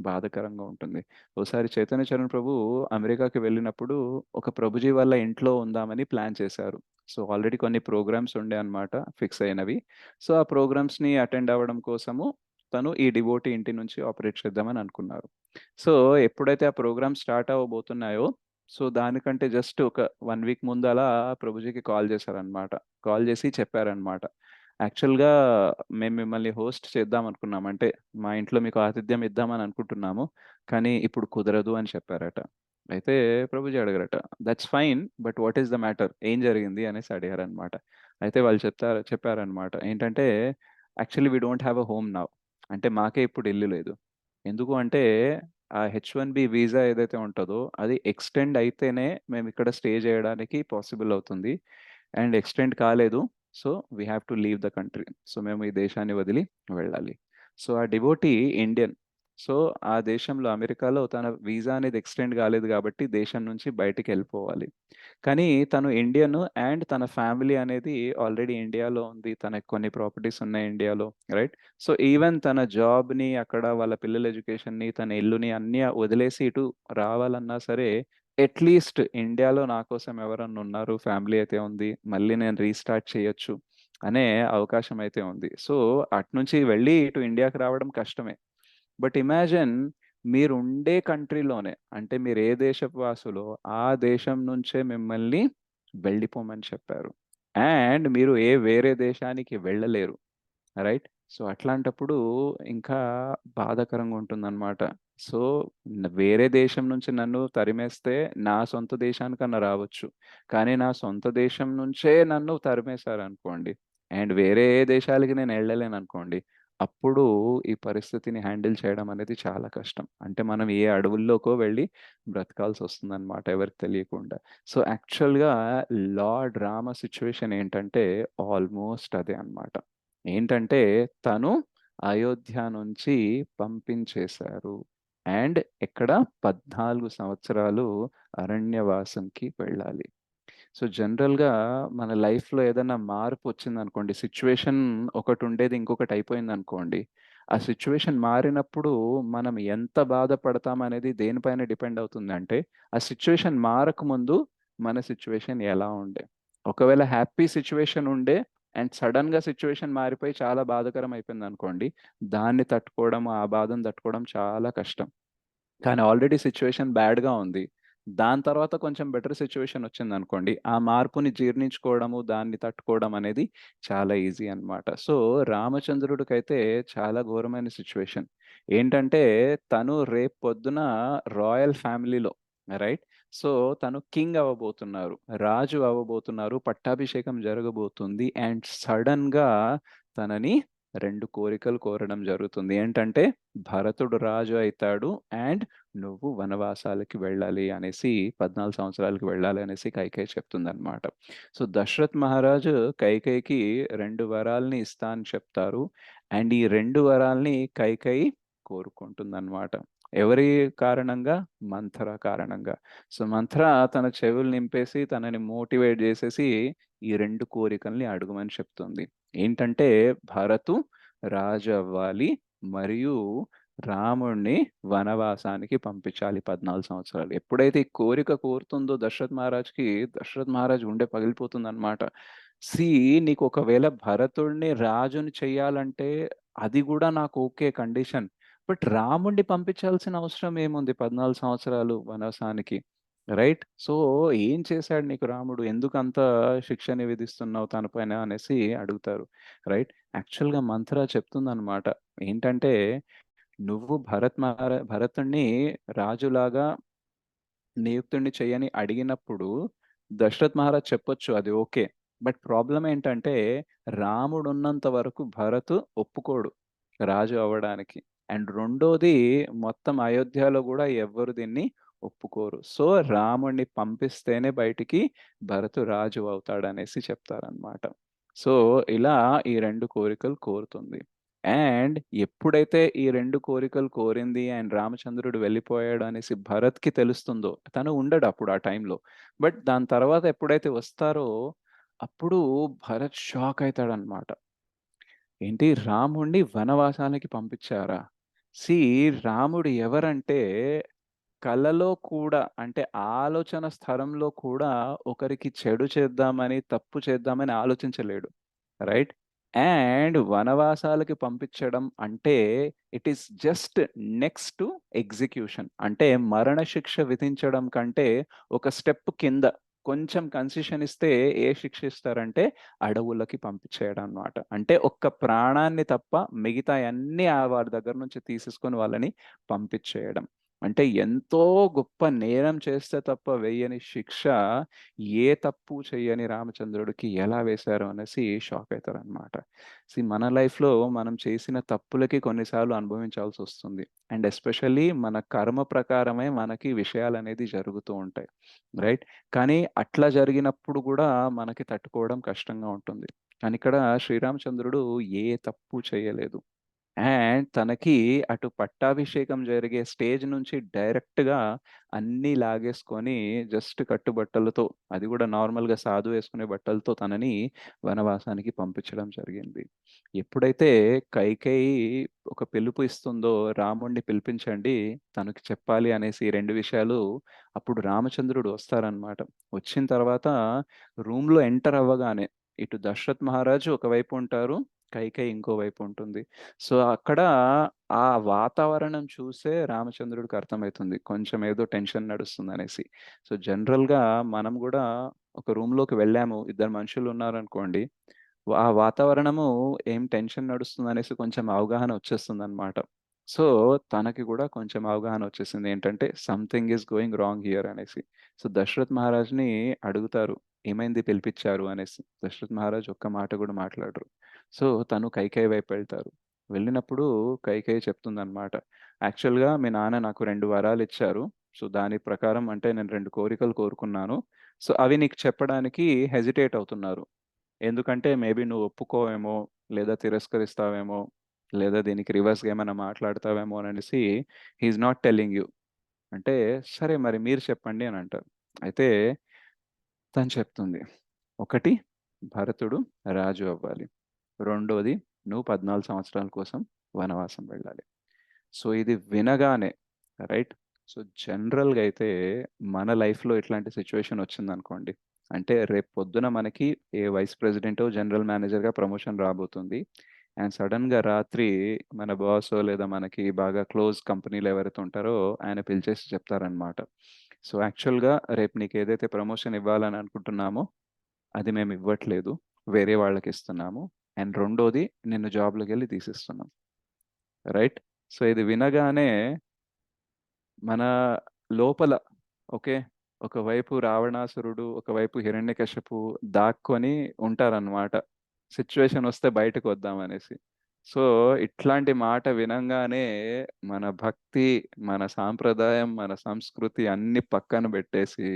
బాధకరంగా ఉంటుంది. ఒకసారి చైతన్య చరణ్ ప్రభు అమెరికాకి వెళ్ళినప్పుడు ఒక ప్రభుజీ వాళ్ళ ఇంట్లో ఉందామని ప్లాన్ చేశారు. సో ఆల్రెడీ కొన్ని ప్రోగ్రామ్స్ ఉండే అన్నమాట, ఫిక్స్ అయినవి. సో ఆ ప్రోగ్రామ్స్ని అటెండ్ అవ్వడం కోసము తను ఈ డివోటీ ఇంటి నుంచి ఆపరేట్ చేద్దామని అనుకున్నారు. సో ఎప్పుడైతే ఆ ప్రోగ్రామ్ స్టార్ట్ అవ్వబోతున్నాయో, సో దానికంటే జస్ట్ ఒక 1 వీక్ ముందు అలా ప్రభుజీకి కాల్ చేశారనమాట. కాల్ చేసి చెప్పారనమాట, యాక్చువల్గా మేము మిమ్మల్ని హోస్ట్ చేద్దాం అనుకున్నాం, అంటే మా ఇంట్లో మీకు ఆతిథ్యం ఇద్దామని అనుకుంటున్నాము, కానీ ఇప్పుడు కుదరదు అని చెప్పారట. అయితే ప్రభుజీ అడిగారట, that's fine, but what is the matter, ఏం జరిగింది అనేసి అడిగారనమాట. అయితే వాళ్ళు చెప్పారనమాట ఏంటంటే, actually we don't have a home now, అంటే మాకే ఇప్పుడు ఇల్లు లేదు. ఎందుకు అంటే ఆ H1B వీసా ఏదైతే ఉంటుందో అది ఎక్స్టెండ్ అయితేనే మేము ఇక్కడ స్టే చేయడానికి పాసిబుల్ అవుతుంది, అండ్ ఎక్స్టెండ్ కాలేదు. So we have to leave the country, so మేము ఈ దేశాన్ని వదిలి వెళ్ళాలి. సో ఆ డివోటీ ఇండియన్. సో ఆ దేశంలో అమెరికాలో తన వీసా అనేది ఎక్స్టెండ్ కాలేదు కాబట్టి దేశం నుంచి బయటికి వెళ్ళిపోవాలి. కానీ తను ఇండియన్ అండ్ తన ఫ్యామిలీ అనేది ఆల్రెడీ ఇండియాలో ఉంది, తనకు కొన్ని ప్రాపర్టీస్ ఉన్నాయి ఇండియాలో, రైట్. సో ఈవెన్ తన జాబ్ని, అక్కడ వాళ్ళ పిల్లల ఎడ్యుకేషన్ని, తన ఇల్లుని అన్నీ వదిలేసి ఇటు రావాలన్నా సరే అట్లీస్ట్ ఇండియాలో నా కోసం ఎవరన్నా ఉన్నారు, ఫ్యామిలీ అయితే ఉంది, మళ్ళీ నేను రీస్టార్ట్ చేయొచ్చు అనే అవకాశం అయితే ఉంది. సో అటు నుంచి వెళ్ళి ఇటు ఇండియాకి రావడం కష్టమే. బట్ ఇమాజిన్, మీరు ఉండే కంట్రీలోనే, అంటే మీరు ఏ దేశపు వాసులో ఆ దేశం నుంచే మిమ్మల్ని వెళ్ళిపోమని చెప్పారు, అండ్ మీరు వేరే దేశానికి వెళ్ళలేరు, రైట్. సో అట్లాంటప్పుడు ఇంకా బాధాకరంగా ఉంటుందన్నమాట. సో వేరే దేశం నుంచి నన్ను తరిమేస్తే నా సొంత దేశానికన్నా రావచ్చు, కానీ నా సొంత దేశం నుంచే నన్ను తరిమేశారు అనుకోండి, అండ్ వేరే ఏ దేశాలకి నేను వెళ్ళలేను అనుకోండి, అప్పుడు ఈ పరిస్థితిని హ్యాండిల్ చేయడం అనేది చాలా కష్టం. అంటే మనం ఏ అడవుల్లోకో వెళ్ళి బ్రతకాల్సి వస్తుందన్నమాట ఎవరికి తెలియకుండా. సో యాక్చువల్గా లార్డ్ రామ సిచ్యువేషన్ ఏంటంటే ఆల్మోస్ట్ అదే అన్నమాట. ఏంటంటే తను అయోధ్య నుంచి పంపించేశారు, అండ్ ఇక్కడ 14 సంవత్సరాలు అరణ్యవాసంకి వెళ్ళాలి. సో జనరల్గా మన లైఫ్లో ఏదైనా మార్పు వచ్చిందనుకోండి, సిచ్యువేషన్ ఒకటి ఉండేది ఇంకొకటి అయిపోయింది అనుకోండి, ఆ సిచ్యువేషన్ మారినప్పుడు మనం ఎంత బాధపడతాం అనేది దేనిపైన డిపెండ్ అవుతుంది అంటే, ఆ సిచ్యువేషన్ మారకముందు మన సిచ్యువేషన్ ఎలా ఉండే. ఒకవేళ హ్యాపీ సిచ్యువేషన్ ఉండే అండ్ సడన్గా సిచ్యువేషన్ మారిపోయి చాలా బాధకరం అయిపోయింది అనుకోండి, దాన్ని తట్టుకోవడం, ఆ బాధను తట్టుకోవడం చాలా కష్టం. కానీ ఆల్రెడీ సిచ్యువేషన్ బ్యాడ్గా ఉంది, దాని తర్వాత కొంచెం బెటర్ సిచ్యువేషన్ వచ్చింది అనుకోండి, ఆ మార్పుని జీర్ణించుకోవడము, దాన్ని తట్టుకోవడం అనేది చాలా ఈజీ అన్నమాట. సో రామచంద్రుడికైతే చాలా ఘోరమైన సిచ్యువేషన్. ఏంటంటే తను రేపు పొద్దున రాయల్ ఫ్యామిలీలో, రైట్, సో తను కింగ్ అవ్వబోతున్నారు, రాజు అవ్వబోతున్నారు, పట్టాభిషేకం జరగబోతుంది, అండ్ సడన్గా తనని రెండు కోరికలు కోరడం జరుగుతుంది. ఏంటంటే భరతుడు రాజు అవుతాడు అండ్ నువ్వు వనవాసాలకి వెళ్ళాలి అనేసి 14 సంవత్సరాలకి వెళ్ళాలి అనేసి కైకేయి చెప్తుందన్నమాట. సో దశరథ్ మహారాజు కైకేయికి 2 వరాల్ని ఇస్తా అని చెప్తారు. అండ్ ఈ 2 వరాల్ని కైకేయి కోరుకుంటుందన్నమాట. ఎవరి కారణంగా? మంథర కారణంగా. సో మంథర తన చెవులు నింపేసి తనని మోటివేట్ చేసేసి ఈ 2 కోరికల్ని అడుగమని చెప్తుంది. ఏంటంటే భరతు రాజు అవ్వాలి మరియు రాముణ్ణి వనవాసానికి పంపించాలి 14 సంవత్సరాలు. ఎప్పుడైతే ఈ కోరిక కోరుతుందో దశరథ్ మహారాజ్కి, దశరథ్ మహారాజ్ గుండె పగిలిపోతుంది అనమాట. నీకు ఒకవేళ భరతుడిని రాజుని చెయ్యాలంటే అది కూడా నాకు ఓకే కండిషన్. బట్ రాముణ్ణి పంపించాల్సిన అవసరం ఏముంది 14 సంవత్సరాలు వనవాసానికి, రైట్? సో ఏం చేశాడు నీకు రాముడు, ఎందుకు అంత శిక్షని విధిస్తున్నావు తన పైన అనేసి అడుగుతారు, రైట్? యాక్చువల్గా మంత్ర చెప్తుందన్నమాట. ఏంటంటే నువ్వు భరతుణ్ణి రాజులాగా నియుక్తుడిని చేయని అడిగినప్పుడు దశరథ్ మహారాజ్ చెప్పొచ్చు అది ఓకే. బట్ ప్రాబ్లం ఏంటంటే రాముడు ఉన్నంత వరకు భరత్ ఒప్పుకోడు రాజు అవ్వడానికి. అండ్ రెండోది మొత్తం అయోధ్యలో కూడా ఎవ్వరు దీన్ని ఒప్పుకోరు. సో రాముడిని పంపిస్తేనే బయటికి భరతు రాజు అవుతాడనేసి చెప్తారనమాట. సో ఇలా ఈ 2 కోరికలు కోరుతుంది. అండ్ ఎప్పుడైతే ఈ 2 కోరికలు కోరింది అండ్ రామచంద్రుడు వెళ్ళిపోయాడు అనేసి భరత్కి తెలుస్తుందో, తను ఉండడు అప్పుడు ఆ టైంలో. బట్ దాని తర్వాత ఎప్పుడైతే వస్తారో అప్పుడు భరత్ షాక్ అవుతాడనమాట. ఏంటి, రాముణ్ణి వనవాసానికి పంపించారా? సి రాముడు ఎవరంటే కలలో కూడా, అంటే ఆలోచన స్థలంలో కూడా ఒకరికి చెడు చేద్దామని, తప్పు చేద్దామని ఆలోచించలేడు, రైట్? అండ్ వనవాసాలకి పంపించడం అంటే it is just next to execution. అంటే మరణశిక్ష విధించడం కంటే ఒక స్టెప్ కింద కొంచెం కన్సెషన్ ఇస్తే ఏ శిక్ష ఇస్తారంటే అడవులకి పంపించేయడం అన్నమాట. అంటే ఒక్క ప్రాణాన్ని తప్ప మిగతా అన్ని వారి దగ్గర నుంచి తీసేసుకొని వాళ్ళని పంపించేయడం. అంటే ఎంతో గొప్ప నేరం చేస్తే తప్ప వేయని శిక్ష ఏ తప్పు చేయని రామచంద్రుడికి ఎలా వేశారు అనేసి షాక్ అవుతారనమాట. మన లైఫ్లో మనం చేసిన తప్పులకి కొన్నిసార్లు అనుభవించాల్సి వస్తుంది. అండ్ ఎస్పెషల్లీ మన కర్మ ప్రకారమే మనకి విషయాలు అనేది జరుగుతూ ఉంటాయి, రైట్? కానీ అట్లా జరిగినప్పుడు కూడా మనకి తట్టుకోవడం కష్టంగా ఉంటుంది. కానీ ఇక్కడ శ్రీరామచంద్రుడు ఏ తప్పు చేయలేదు. అండ్ తనకి అటు పట్టాభిషేకం జరిగే స్టేజ్ నుంచి డైరెక్ట్గా అన్నీ లాగేసుకొని జస్ట్ కట్టుబట్టలతో, అది కూడా నార్మల్గా సాధు వేసుకునే బట్టలతో తనని వనవాసానికి పంపించడం జరిగింది. ఎప్పుడైతే కైకేయి ఒక పిలుపు ఇస్తుందో రాముణ్ణి పిలిపించండి తనకి చెప్పాలి అనేసి 2 విషయాలు, అప్పుడు రామచంద్రుడు వస్తారనమాట. వచ్చిన తర్వాత రూమ్లో ఎంటర్ అవ్వగానే ఇటు దశరథ్ మహారాజు ఒకవైపు ఉంటారు, కైకేయి ఇంకోవైపు ఉంటుంది. సో అక్కడ ఆ వాతావరణం చూసే రామచంద్రుడికి అర్థమవుతుంది కొంచెం ఏదో టెన్షన్ నడుస్తుంది అనేసి. సో జనరల్గా మనం కూడా ఒక రూమ్లోకి వెళ్ళాము, 2 మనుషులు ఉన్నారనుకోండి, ఆ వాతావరణము ఏం టెన్షన్ నడుస్తుంది అనేసి కొంచెం అవగాహన వచ్చేస్తుంది అనమాట. సో తనకి కూడా కొంచెం అవగాహన వచ్చేసింది ఏంటంటే something is going wrong here అనేసి. సో దశరథ్ మహారాజ్ని అడుగుతారు ఏమైంది పిలిపించారు అనేసి. దశరథ్ మహారాజ్ ఒక్క మాట కూడా మాట్లాడరు. సో తను కైకేయి వైపు వెళ్తారు. వెళ్ళినప్పుడు కైకేయి చెప్తుందన్నమాట, యాక్చువల్గా మీ నాన్న నాకు 2 వరాలు ఇచ్చారు. సో దాని ప్రకారం అంటే నేను 2 కోరికలు కోరుకున్నాను. సో అవి నీకు చెప్పడానికి హెజిటేట్ అవుతున్నారు. ఎందుకంటే మేబీ నువ్వు ఒప్పుకోవేమో, లేదా తిరస్కరిస్తావేమో, లేదా దీనికి రివర్స్గా ఏమైనా మాట్లాడతావేమో అనేసి హీఈస్ నాట్ టెల్లింగ్ యూ. అంటే సరే మరి మీరు చెప్పండి అని అంటారు. అయితే తను చెప్తుంది, ఒకటి భరతుడు రాజు అవ్వాలి, రెండోది నువ్వు 14 సంవత్సరాల కోసం వనవాసం వెళ్ళాలి. సో ఇది వినగానే, రైట్? సో జనరల్గా అయితే మన లైఫ్లో ఇట్లాంటి సిచ్యువేషన్ వచ్చిందనుకోండి, అంటే రేపు పొద్దున మనకి ఏ వైస్ ప్రెసిడెంటో జనరల్ మేనేజర్గా ప్రమోషన్ రాబోతుంది. అండ్ సడన్గా రాత్రి మన బాస్ లేదా మనకి బాగా క్లోజ్ కంపెనీలో ఎవరైతే ఉంటారో ఆయన పిలిచేసి చెప్తారనమాట, సో యాక్చువల్గా రేపు నీకు ఏదైతే ప్రమోషన్ ఇవ్వాలని అనుకుంటున్నామో అది మేము ఇవ్వట్లేదు, వేరే వాళ్ళకి ఇస్తున్నాము. అండ్ రెండోది నిన్ను జాబ్లోకి వెళ్ళి తీసిస్తున్నాం, రైట్? సో ఇది వినగానే మన లోపల ఓకే, ఒకవైపు రావణాసురుడు, ఒకవైపు హిరణ్యకశిపు దాక్కొని ఉంటారనమాట, సిచ్యువేషన్ వస్తే బయటకు వద్దామనేసి. సో ఇట్లాంటి మాట వినంగానే మన భక్తి, మన సాంప్రదాయం, మన సంస్కృతి అన్ని పక్కన పెట్టేసి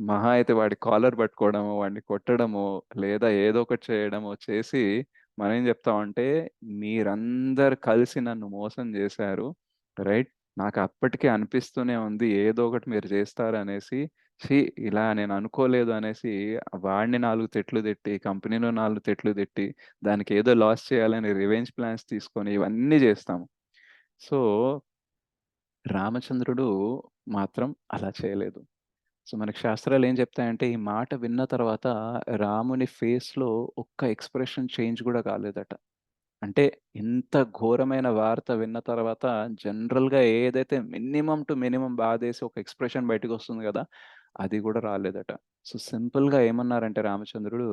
మహా అయితే వాడి కాలర్ పట్టుకోవడమో, వాడిని కొట్టడమో, లేదా ఏదో ఒకటి చేయడమో చేసి మనం ఏం చెప్తామంటే, మీరందరు కలిసి నన్ను మోసం చేశారు, రైట్? నాకు అప్పటికే అనిపిస్తూనే ఉంది ఏదో ఒకటి మీరు చేస్తారనేసి. ఛీ! ఇలా నేను అనుకోలేదు అనేసి వాడిని 4 తిట్లు తిట్టి, కంపెనీలో 4 తిట్లు తిట్టి, దానికి ఏదో లాస్ చేయాలని రివెంజ్ ప్లాన్స్ తీసుకొని ఇవన్నీ చేస్తాము. సో రామచంద్రుడు మాత్రం అలా చేయలేదు. సో మనకి శాస్త్రాలు ఏం చెప్తాయంటే, ఈ మాట విన్న తర్వాత రాముని ఫేస్‌లో ఒక్క ఎక్స్‌ప్రెషన్ చేంజ్ కూడా కాలేదట. అంటే ఇంత ఘోరమైన వార్త విన్న తర్వాత జనరల్‌గా ఏదైతే మినిమమ్ టు మినిమమ్ బాధేసి ఒక ఎక్స్‌ప్రెషన్ బయటకొస్తుంది గదా! అది గూడా రాలేదట. సో సింపుల్‌గా ఏమన్నారంటే రామచంద్రుడు,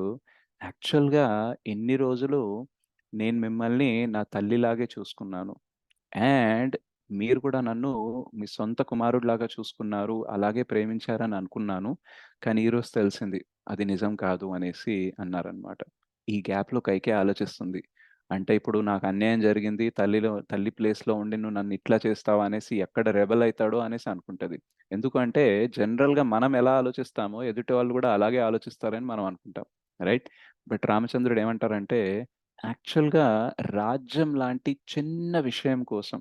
యాక్చువల్‌గా ఇన్ని రోజులు నేను మిమ్మల్ని నా తల్లిలాగే చూసుకున్నాను. అండ్ మీరు కూడా నన్ను మీ సొంత కుమారుడిలాగా చూసుకున్నారు, అలాగే ప్రేమించారని అనుకున్నాను. కానీ ఈరోజు తెలిసింది అది నిజం కాదు అనేసి అన్నారనమాట. ఈ గ్యాప్‌లో కైకేయి ఆలోచిస్తుంది. అంటే ఇప్పుడు నాకు అన్యాయం జరిగింది. తల్లి ప్లేస్‌లో ఉండి నువ్వు నన్ను ఇట్లా చేస్తావా అనేసి ఎక్కడ రెబెల్ అయితాడో అనేసి అనుకుంటది. ఎందుకంటే జనరల్‌గా మనం ఎలా ఆలోచిస్తామో ఎదుటి వాళ్ళు కూడా అలాగే ఆలోచిస్తారని మనం అనుకుంటాం. రైట్? బట్ రామచంద్రుడు ఏమంటారంటే, యాక్చువల్‌గా రాజ్యం లాంటి చిన్న విషయం కోసం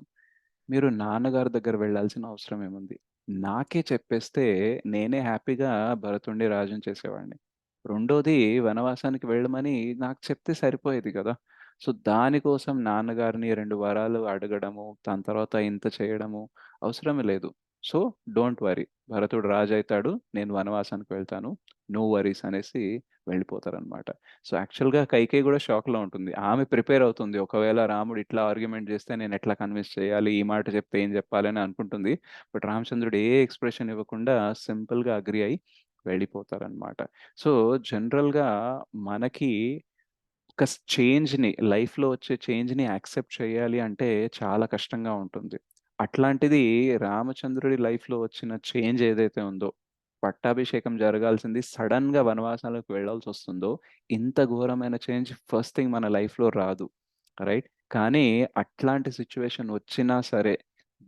మీరు నాన్నగారి దగ్గర వెళ్ళాల్సిన అవసరం ఏముంది? నాకే చెప్పేస్తే నేనే హ్యాపీగా భరతుడిని రాజుని చేసేవాడిని. రెండోది వనవాసానికి వెళ్ళమని నాకు చెప్తే సరిపోయేది గదా! సో, దానికోసం నాన్నగారిని 2 వరాలు అడగడము, దాని తర్వాత ఇంత చేయడము అవసరమే లేదు. సో, డోంట్ వరీ, భరతుడు రాజైతాడు. నేను వనవాసానికి వెళ్తాను. నో వరీస్ అనేసి వెళ్ళిపోతారనమాట. సో, యాక్చువల్‌గా కైకేయి గూడా షాక్‌లో ఉంటుంది. ఆమె ప్రిపేర్ అవుతుంది. ఒకవేళ రాముడు ఇట్లా ఆర్గ్యుమెంట్ చేస్తే నేనెట్లా కన్విన్స్ చేయాలి? ఈ మాట చెప్తే ఏం చెప్పాలి అని అనుకుంటుంది. బట్ రామచంద్రుడు ఏ ఎక్స్‌ప్రెషన్ ఇవ్వకుండా సింపుల్‌గా అగ్రీ అయ్యి వెళ్ళిపోతారనమాట. సో, జనరల్‌గా మనకి ఒక చేంజ్‌ని, లైఫ్‌లో వచ్చే చేంజ్‌ని యాక్సెప్ట్ చేయాలి అంటే చాలా కష్టంగా ఉంటుంది. అట్లాంటిది రామచంద్రుడి లైఫ్‌లో వచ్చిన చేంజ్ ఏదైతే ఉందో, పట్టాభిషేకం జరగాల్సింది సడెన్‌గా వనవాసాలకు వెళ్ళాల్సొస్తుందో, ఇంత ఘోరమైన చేంజ్ ఫస్ట్ థింగ్ మన లైఫ్‌లో రాదు. రైట్? కానీ అట్లాంటి సిట్యుయేషన్ వచ్చినా సరే,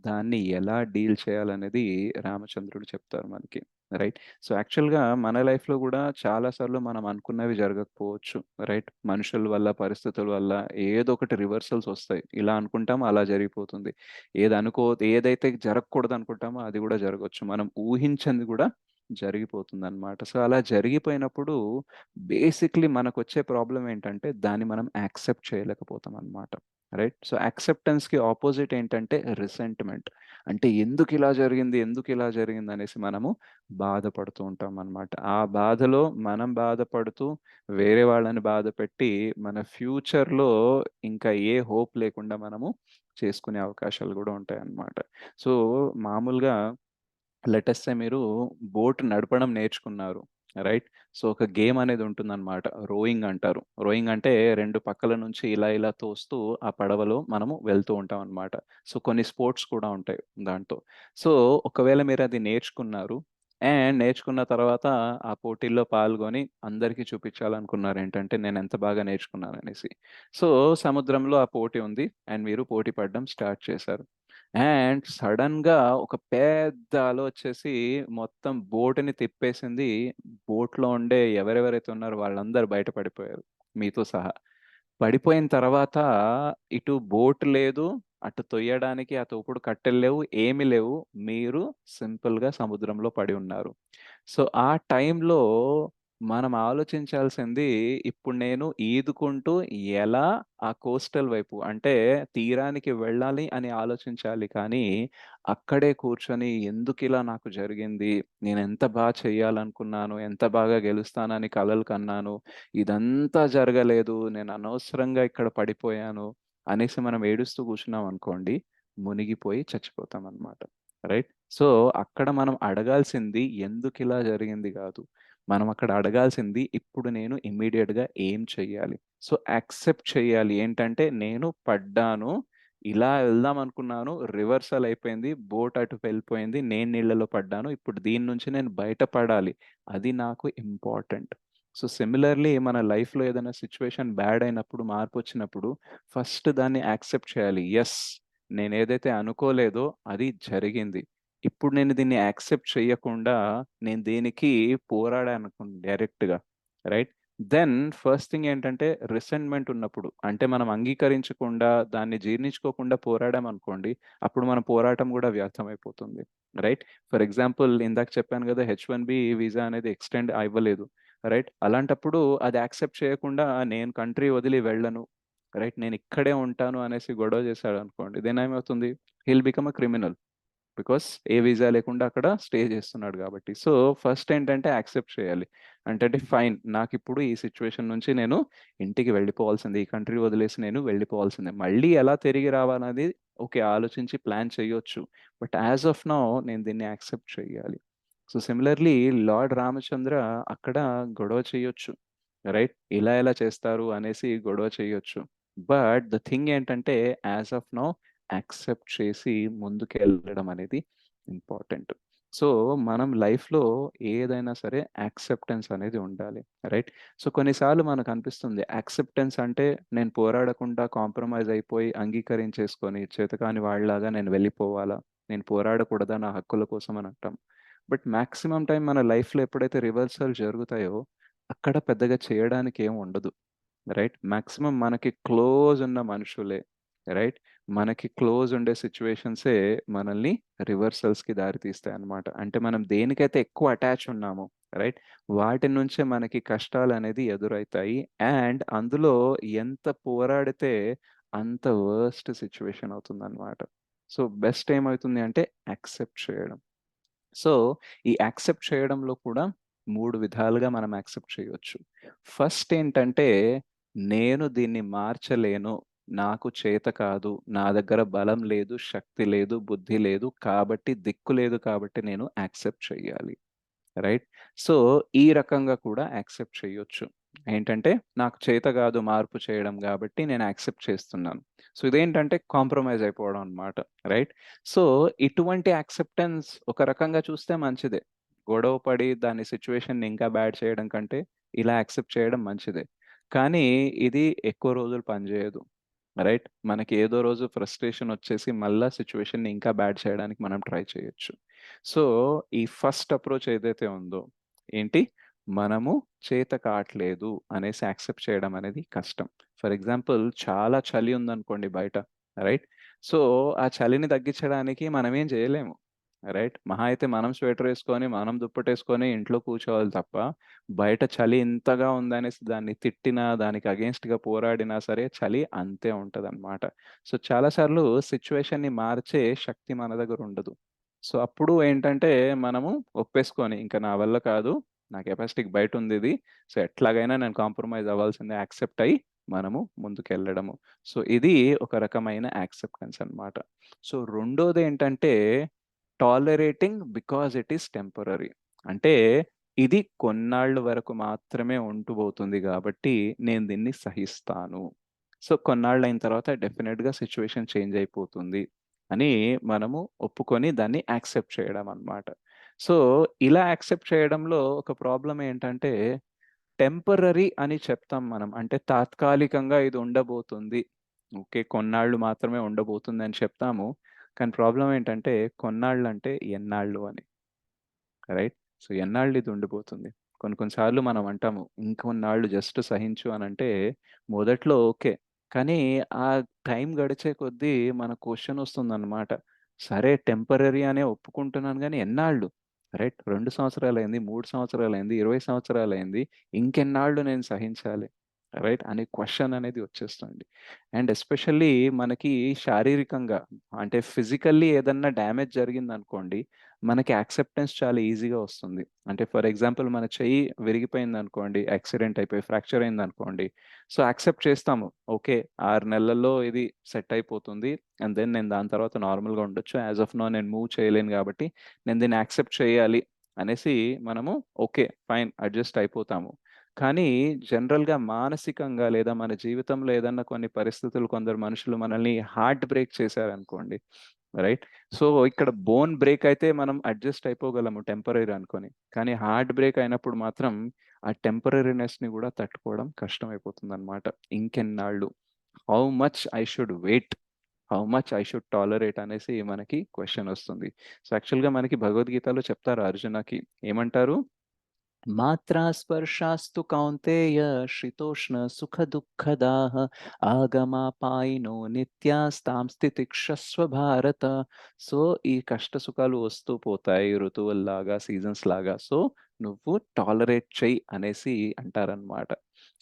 దాన్ని ఎలా డీల్ చేయాలనేది రామచంద్రుడు చెప్తారు మనకి. రైట్? సో, యాక్చువల్‌గా మన లైఫ్‌లో గూడా చాలా సార్లు మనం అనుకున్నవి జరగకపోవచ్చు. రైట్? మనుషుల వల్ల, పరిస్థితుల వల్ల ఏదో ఒకటి రివర్సల్స్ ఒస్తాయి. ఇలా అనుకుంటాం, అలా జరిగిపోతుంది. ఏదైతే జరగకూడదనుకుంటామో అది గూడా జరగొచ్చు. మనం ఊహించనిది గూడా జరిగిపోతుందనమాట. సో, అలా జరిగిపోయినప్పుడు బేసిక్‌లీ మనకొచ్చే ప్రాబ్లమ్ ఏంటంటే, దాన్ని మనం యాక్సెప్ట్ చేయలేకపోతామనమాట. రైట్? సో, యాక్సెప్టెన్స్‌కి అపోజిట్ ఏంటంటే రిసెంట్‌మెంట్. అంటే ఎందుకిలా జరిగింది? ఎందుకిలా జరిగిందనేసి మనము బాధపడుతూ ఉంటామనమాట. ఆ బాధలో మనం బాధపడుతూ, వేరే వాళ్ళని బాధపెట్టి, మన ఫ్యూచర్‌లో ఇంకా ఏ హోప్ లేకుండా మనము చేసుకునే అవకాశాలు గూడా ఉంటాయన్నమాట. సో, మామూలుగా లెట్ అస్ సే మీరు బోట్ నడపడం నేర్చుకున్నారు. రైట్? సో, ఒక గేమ్ అనేది ఉంటుందన్నమాట. రోయింగ్ అంటారు. రోయింగ్ అంటే 2 పక్కల నుంచి ఇలా ఇలా తోస్తూ ఆ పడవలో మనము వెళ్తూ ఉంటామన్నమాట. సో, కొన్ని స్పోర్ట్స్ కూడా ఉంటాయి దాంట్లో. సో, ఒకవేళ మీరది నేర్చుకున్నారు. అండ్ నేర్చుకున్న తర్వాత ఆ పోటీల్లో పాల్గొని అందరికీ చూపించాలనుకున్నారేంటంటే నేనెంత బాగా నేర్చుకున్నాననేసి. సో, సముద్రంలో ఆ పోటీ ఉంది. అండ్ మీరు పోటీ పడడం స్టార్ట్ చేశారు. అండ్ సడెన్‌గా ఒక పెద్ద అల వచ్చేసి మొత్తం బోట్‌ని తిప్పేసింది. బోట్‌లో ఉండే ఎవరెవరైతే ఉన్నారో వాళ్ళందరూ బయట పడిపోయారు మీతో సహా. పడిపోయిన తర్వాత ఇటు బోట్ లేదు, అటు తొయ్యడానికి ఆ తోపుడు కట్టెలు లేవు, ఏమి లేవు. మీరు సింపుల్‌గా సముద్రంలో పడి ఉన్నారు. సో, ఆ టైంలో మనం ఆలోచించాల్సింది, ఇప్పుడు నేను ఈదుకుంటూ ఎలా ఆ కోస్టల్ వైపు అంటే తీరానికి వెళ్ళాలి అని ఆలోచించాలి కానీ, అక్కడే కూర్చొని ఎందుకిలా నాకు జరిగింది? నేనెంత చేయాలనుకున్నాను, ఎంత బాగా గెలుస్తానని కలలు కన్నాను, ఇదంతా జరగలేదు. నేను అనవసరంగా ఇక్కడ పడిపోయాను అనేసి మనం ఏడుస్తూ కూర్చున్నామనుకోండి, మునిగిపోయి చచ్చిపోతామనమాట. రైట్? సో, అక్కడ మనం అడగాల్సింది ఎందుకిలా జరిగింది గాదు. మనం అక్కడ అడగాల్సింది ఇప్పుడు నేను ఇమ్మీడియేట్‌గా ఏం చెయ్యాలి? సో, యాక్సెప్ట్ చేయాలి. ఏంటంటే నేను పడ్డాను. ఇలా వెళ్దాం అనుకున్నాను. రివర్సల్ అయిపోయింది. బోట్ అటు వెళ్ళిపోయింది. నేను నీళ్ళలో పడ్డాను. ఇప్పుడు దీని నుంచి నేను బయటపడాలి. అది నాకు ఇంపార్టెంట్. సో సిమిలర్లీ మన లైఫ్లో ఏదైనా సిచ్యువేషన్ బ్యాడ్ అయినప్పుడు, మార్పు వచ్చినప్పుడు ఫస్ట్ దాన్ని యాక్సెప్ట్ చేయాలి. ఎస్, నేను ఏదైతే అనుకోలేదో అది జరిగింది. ఇప్పుడు నేను దీన్ని యాక్సెప్ట్ చేయకుండా నేను దేనికి పోరాడాను అనుకోండి డైరెక్ట్గా, రైట్? దెన్ ఫస్ట్ థింగ్ ఏంటంటే రిసెంట్మెంట్ ఉన్నప్పుడు, అంటే మనం అంగీకరించకుండా దాన్ని జీర్ణించుకోకుండా పోరాడాం అనుకోండి, అప్పుడు మన పోరాటం కూడా వ్యర్థమైపోతుంది, రైట్? ఫర్ ఎగ్జాంపుల్ ఇందాక చెప్పాను కదా, H1B వీసా అనేది ఎక్స్టెండ్ అవ్వలేదు, రైట్? అలాంటప్పుడు అది యాక్సెప్ట్ చేయకుండా నేను కంట్రీ వదిలి వెళ్ళను, రైట్, నేను ఇక్కడే ఉంటాను అనేసి గొడవ చేశాడు అనుకోండి, దెన్ ఏమవుతుంది? Heal become a criminal, because A visa లేకుండా అక్కడ స్టే చేస్తున్నాడు కాబట్టి. సో ఫస్ట్ ఏంటంటే యాక్సెప్ట్ చేయాలి, అంటే ఫైన్, నాకు ఇప్పుడు ఈ సిచ్యువేషన్ నుంచి నేను ఇంటికి వెళ్ళిపోవాల్సిందే, ఈ కంట్రీ వదిలేసి నేను వెళ్ళిపోవాల్సిందే. మళ్ళీ ఎలా తిరిగి రావాలనేది ఓకే ఆలోచించి ప్లాన్ చేయొచ్చు, బట్ యాజ్ ఆఫ్ నౌ నేను దీన్ని యాక్సెప్ట్ చేయాలి. సో సిమిలర్లీ లార్డ్ రామచంద్ర అక్కడ గొడవ చేయొచ్చు, రైట్? ఇలా ఎలా చేస్తారు అనేసి గొడవ చేయొచ్చు, బట్ ద థింగ్ ఏంటంటే యాజ్ ఆఫ్ నౌ యాక్సెప్ట్ చేసి ముందుకు వెళ్ళడం అనేది ఇంపార్టెంట్. సో మనం లైఫ్లో ఏదైనా సరే యాక్సెప్టెన్స్ అనేది ఉండాలి, రైట్? సో కొన్నిసార్లు మనకు అనిపిస్తుంది యాక్సెప్టెన్స్ అంటే నేను పోరాడకుండా కాంప్రమైజ్ అయిపోయి అంగీకరించేసుకొని చేతకాని వాళ్ళలాగా నేను వెళ్ళిపోవాలా, నేను పోరాడకూడదా నా హక్కుల కోసం అని అంటాం. బట్ మ్యాక్సిమం టైం మన లైఫ్లో ఎప్పుడైతే రివర్సల్ జరుగుతాయో అక్కడ పెద్దగా చేయడానికి ఏం ఉండదు, రైట్? మ్యాక్సిమం మనకి క్లోజ్ ఉన్న మనుషులే, రైట్, మనకి క్లోజ్ ఉండే సిచ్యువేషన్సే మనల్ని రివర్సల్స్కి దారి తీస్తాయి అన్నమాట. అంటే మనం దేనికైతే ఎక్కువ అటాచ్ ఉన్నామో, రైట్, వాటి నుంచే మనకి కష్టాలు అనేది ఎదురవుతాయి. అండ్ అందులో ఎంత పోరాడితే అంత వర్స్ట్ సిచ్యువేషన్ అవుతుంది అనమాట. సో బెస్ట్ ఏమవుతుంది అంటే యాక్సెప్ట్ చేయడం. సో ఈ యాక్సెప్ట్ చేయడంలో కూడా 3 విధాలుగా మనం యాక్సెప్ట్ చేయొచ్చు. ఫస్ట్ ఏంటంటే నేను దీన్ని మార్చలేను, నాకు చేత కాదు, నా దగ్గర బలం లేదు, శక్తి లేదు, బుద్ధి లేదు, కాబట్టి దిక్కు లేదు, కాబట్టి నేను యాక్సెప్ట్ చేయాలి, రైట్? సో ఈ రకంగా కూడా యాక్సెప్ట్ చేయొచ్చు. ఏంటంటే నాకు చేత కాదు మార్పు చేయడం కాబట్టి నేను యాక్సెప్ట్ చేస్తున్నాను. సో ఇదేంటంటే కాంప్రమైజ్ అయిపోవడం అనమాట, రైట్? సో ఇటువంటి యాక్సెప్టెన్స్ ఒక రకంగా చూస్తే మంచిదే. గొడవ పడి దాని సిచ్యువేషన్ ఇంకా బ్యాడ్ చేయడం కంటే ఇలా యాక్సెప్ట్ చేయడం మంచిదే. కానీ ఇది ఎక్కువ రోజులు పనిచేయదు, రైట్? మనకి ఏదో రోజు ఫ్రస్ట్రేషన్ వచ్చేసి మళ్ళా సిచ్యువేషన్ని ఇంకా బ్యాడ్ చేయడానికి మనం ట్రై చేయొచ్చు. సో ఈ ఫస్ట్ అప్రోచ్ ఏదైతే ఉందో, ఏంటి, మనము చేత కావట్లేదు అనేసి యాక్సెప్ట్ చేయడం అనేది కష్టం. ఫర్ ఎగ్జాంపుల్ చాలా చలి ఉందనుకోండి బయట, రైట్? సో ఆ చలిని తగ్గించడానికి మనం ఏం చేయలేము, రైట్? మహా అయితే మనం స్వెటర్ వేసుకొని మనం దుప్పటేసుకొని ఇంట్లో కూర్చోవాలి తప్ప బయట చలి ఇంతగా ఉందనేసి దాన్ని తిట్టినా దానికి అగేన్స్ట్గా పోరాడినా సరే చలి అంతే ఉంటదన్నమాట. సో చాలాసార్లు సిచ్యువేషన్ని మార్చే శక్తి మన దగ్గర ఉండదు. సో అప్పుడు ఏంటంటే మనము ఒప్పేసుకొని ఇంకా నా వల్ల కాదు, నా కెపాసిటీకి బయట ఉంది ఇది, సో ఎట్లాగైనా నేను కాంప్రమైజ్ అవ్వాల్సిందే, యాక్సెప్ట్ అయ్యి మనము ముందుకు వెళ్ళడము. సో ఇది ఒక రకమైన యాక్సెప్టెన్స్ అన్నమాట. సో రెండోది ఏంటంటే tolerating because it is temporary. అంటే ఇది కొన్నాళ్ళ వరకు మాత్రమే ఉంటూపోతుంది కాబట్టి నేను దీన్ని సహిస్తాను. సో కొన్నాళ్ళు అయిన తర్వాత డెఫినెట్గా సిచ్యువేషన్ చేంజ్ అయిపోతుంది అని మనము ఒప్పుకొని దాన్ని యాక్సెప్ట్ చేయడం అన్నమాట. సో ఇలా యాక్సెప్ట్ చేయడంలో ఒక ప్రాబ్లం ఏంటంటే టెంపరరీ అని చెప్తాం మనం, అంటే తాత్కాలికంగా ఇది ఉండబోతుంది, ఓకే కొన్నాళ్ళు మాత్రమే ఉండబోతుంది అని చెప్తాము. కానీ ప్రాబ్లం ఏంటంటే కొన్నాళ్ళు అంటే ఎన్నాళ్ళు అని, రైట్? సో ఎన్నాళ్ళు ఇది ఉండిపోతుంది. కొన్నిసార్లు మనం అంటాము ఇంకొన్నాళ్ళు జస్ట్ సహించు అని, అంటే మొదట్లో ఓకే, కానీ ఆ టైం గడిచే కొద్దీ మన క్వశ్చన్ వస్తుందన్నమాట. సరే టెంపరరీ అనే ఒప్పుకుంటున్నాను కానీ ఎన్నాళ్ళు, రైట్? 2 సంవత్సరాలైంది, 3 సంవత్సరాలైంది, 20 సంవత్సరాలైంది, ఇంకెన్నాళ్ళు నేను సహించాలి, రైట్ అనే క్వశ్చన్ అనేది వచ్చేస్తుంది. అండ్ ఎస్పెషల్లీ మనకి శారీరకంగా అంటే ఫిజికల్లీ ఏదన్నా డ్యామేజ్ జరిగింది అనుకోండి, మనకి యాక్సెప్టెన్స్ చాలా ఈజీగా వస్తుంది. అంటే ఫర్ ఎగ్జాంపుల్ మన చెయ్యి విరిగిపోయింది అనుకోండి, యాక్సిడెంట్ అయిపోయి ఫ్రాక్చర్ అయింది అనుకోండి, సో యాక్సెప్ట్ చేస్తాము, ఓకే 6 నెలల్లో ఇది సెట్ అయిపోతుంది అండ్ దెన్ నేను దాని తర్వాత నార్మల్గా ఉండొచ్చు, యాజ్ ఆఫ్ నో నేను మూవ్ చేయలేను కాబట్టి నేను దీన్ని యాక్సెప్ట్ చేయాలి అనేసి మనము ఓకే ఫైన్ అడ్జస్ట్ అయిపోతాము. కానీ జనరల్గా మానసికంగా లేదా మన జీవితంలో ఏదన్నా కొన్ని పరిస్థితులు కొందరు మనుషులు మనల్ని హార్ట్ బ్రేక్ చేశారనుకోండి, రైట్? సో ఇక్కడ బోన్ బ్రేక్ అయితే మనం అడ్జస్ట్ అయిపోగలము టెంపరరీ అనుకొని, కానీ హార్ట్ బ్రేక్ అయినప్పుడు మాత్రం ఆ టెంపరరీనెస్ ని కూడా తట్టుకోవడం కష్టం అయిపోతుంది అనమాట. ఇంకెన్నాళ్ళు, how much I should wait, how much I should tolerate అనేసి మనకి క్వశ్చన్ వస్తుంది. సో యాక్చువల్గా మనకి భగవద్గీతలో చెప్తారు అర్జునకి, ఏమంటారు? మాత్రా స్పర్శాస్తు కౌంతేయ శీతోష్ణ సుఖ దుఃఖదాః ఆగమాపాయినో నిత్యాస్తాం స్థితిక్షస్వ భారత. సో ఈ కష్ట సుఖాలు వస్తూ పోతాయి ఋతువుల్లాగా, సీజన్స్ లాగా, సో నువ్వు టాలరేట్ చెయ్యి అనేసి అంటారనమాట.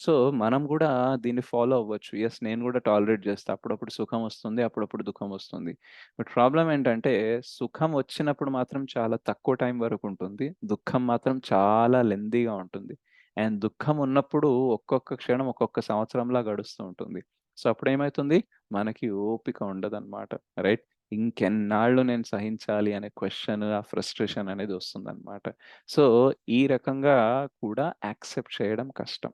సో మనం కూడా దీన్ని ఫాలో అవ్వచ్చు. ఎస్, నేను కూడా టాలరేట్ చేస్తా, అప్పుడప్పుడు సుఖం వస్తుంది, అప్పుడప్పుడు దుఃఖం వస్తుంది. బట్ ప్రాబ్లం ఏంటంటే సుఖం వచ్చినప్పుడు మాత్రం చాలా తక్కువ టైం వరకు ఉంటుంది, దుఃఖం మాత్రం చాలా లెందీగా ఉంటుంది. అండ్ దుఃఖం ఉన్నప్పుడు ఒక్కొక్క క్షణం ఒక్కొక్క సంవత్సరంలా గడుస్తూ ఉంటుంది. సో అప్పుడు ఏమవుతుంది, మనకి ఓపిక ఉండదన్నమాట. రైట్? ఇంకెన్నాళ్ళు నేను సహించాలి అనే క్వశ్చన్, ఆ ఫ్రస్ట్రేషన్ అనేది వస్తుందన్నమాట. సో ఈ రకంగా కూడా యాక్సెప్ట్ చేయడం కష్టం.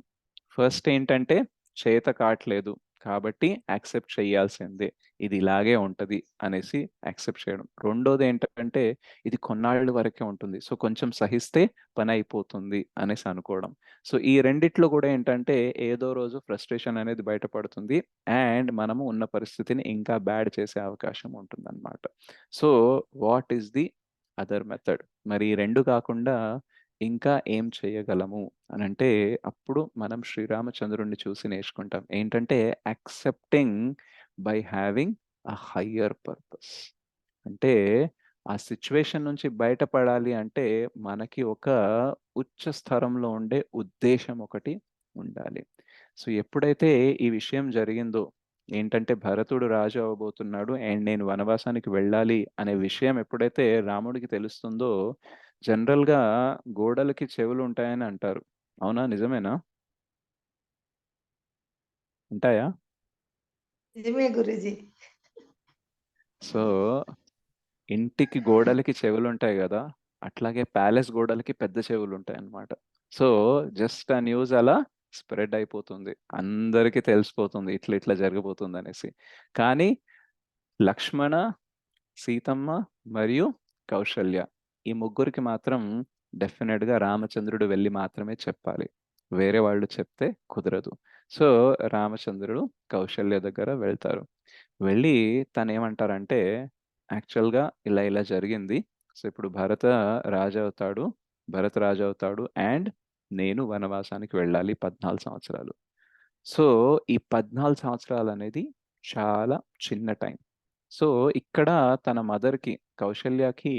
ఫస్ట్ ఏంటంటే చేత కావట్లేదు కాబట్టి యాక్సెప్ట్ చేయాల్సిందే, ఇది ఇలాగే ఉంటది అనేసి యాక్సెప్ట్ చేయడం. రెండోది ఏంటంటే ఇది కొన్నాళ్ళ వరకే ఉంటుంది, సో కొంచెం సహిస్తే పని అయిపోతుంది అనేసి అనుకోవడం. సో ఈ రెండిట్లో కూడా ఏంటంటే ఏదో రోజు ఫ్రస్ట్రేషన్ అనేది బయటపడుతుంది అండ్ మనము ఉన్న పరిస్థితిని ఇంకా బ్యాడ్ చేసే అవకాశం ఉంటుంది అనమాట. So what is the other method? మరి ఈ రెండు కాకుండా ఇంకా ఏం చేయగలము అని అంటే అప్పుడు మనం శ్రీరామచంద్రుడిని చూసి నేర్చుకుంటాం. ఏంటంటే accepting by having a higher purpose. అంటే ఆ సిచ్యువేషన్ నుంచి బయటపడాలి అంటే మనకి ఒక ఉచ్చ స్థరంలో ఉండే ఉద్దేశం ఒకటి ఉండాలి. సో ఎప్పుడైతే ఈ విషయం జరిగిందో, ఏంటంటే భరతుడు రాజు అవ్వబోతున్నాడు అండ్ నేను వనవాసానికి వెళ్ళాలి అనే విషయం ఎప్పుడైతే రాముడికి తెలుస్తుందో, జనరల్ గా గోడలకి చెవులు ఉంటాయని అంటారు. అవునా? నిజమేనా? ఉంటాయా? నిజమే గురూజీ. సో ఇంటికి గోడలకి చెవులు ఉంటాయి కదా, అట్లాగే ప్యాలెస్ గోడలకి పెద్ద చెవులు ఉంటాయి అన్నమాట. సో జస్ట్ ఆ న్యూస్ అలా స్ప్రెడ్ అయిపోతుంది, అందరికీ తెలిసిపోతుంది ఇట్లా ఇట్లా జరగబోతుంది అనేసి. కానీ లక్ష్మణ, సీతమ్మ మరియు కౌశల్య, ఈ ముగ్గురికి మాత్రం డెఫినెట్ గా రామచంద్రుడు వెళ్ళి మాత్రమే చెప్పాలి, వేరే వాళ్ళు చెప్తే కుదరదు. సో రామచంద్రుడు కౌశల్య దగ్గర వెళ్తారు. వెళ్ళి తను ఏమంటారంటే యాక్చువల్గా ఇలా ఇలా జరిగింది, సో ఇప్పుడు భరత రాజు అవుతాడు అండ్ నేను వనవాసానికి వెళ్ళాలి 14 సంవత్సరాలు. సో ఈ 14 సంవత్సరాలు అనేది చాలా చిన్న టైం. సో ఇక్కడ తన మదర్కి, కౌశల్యకి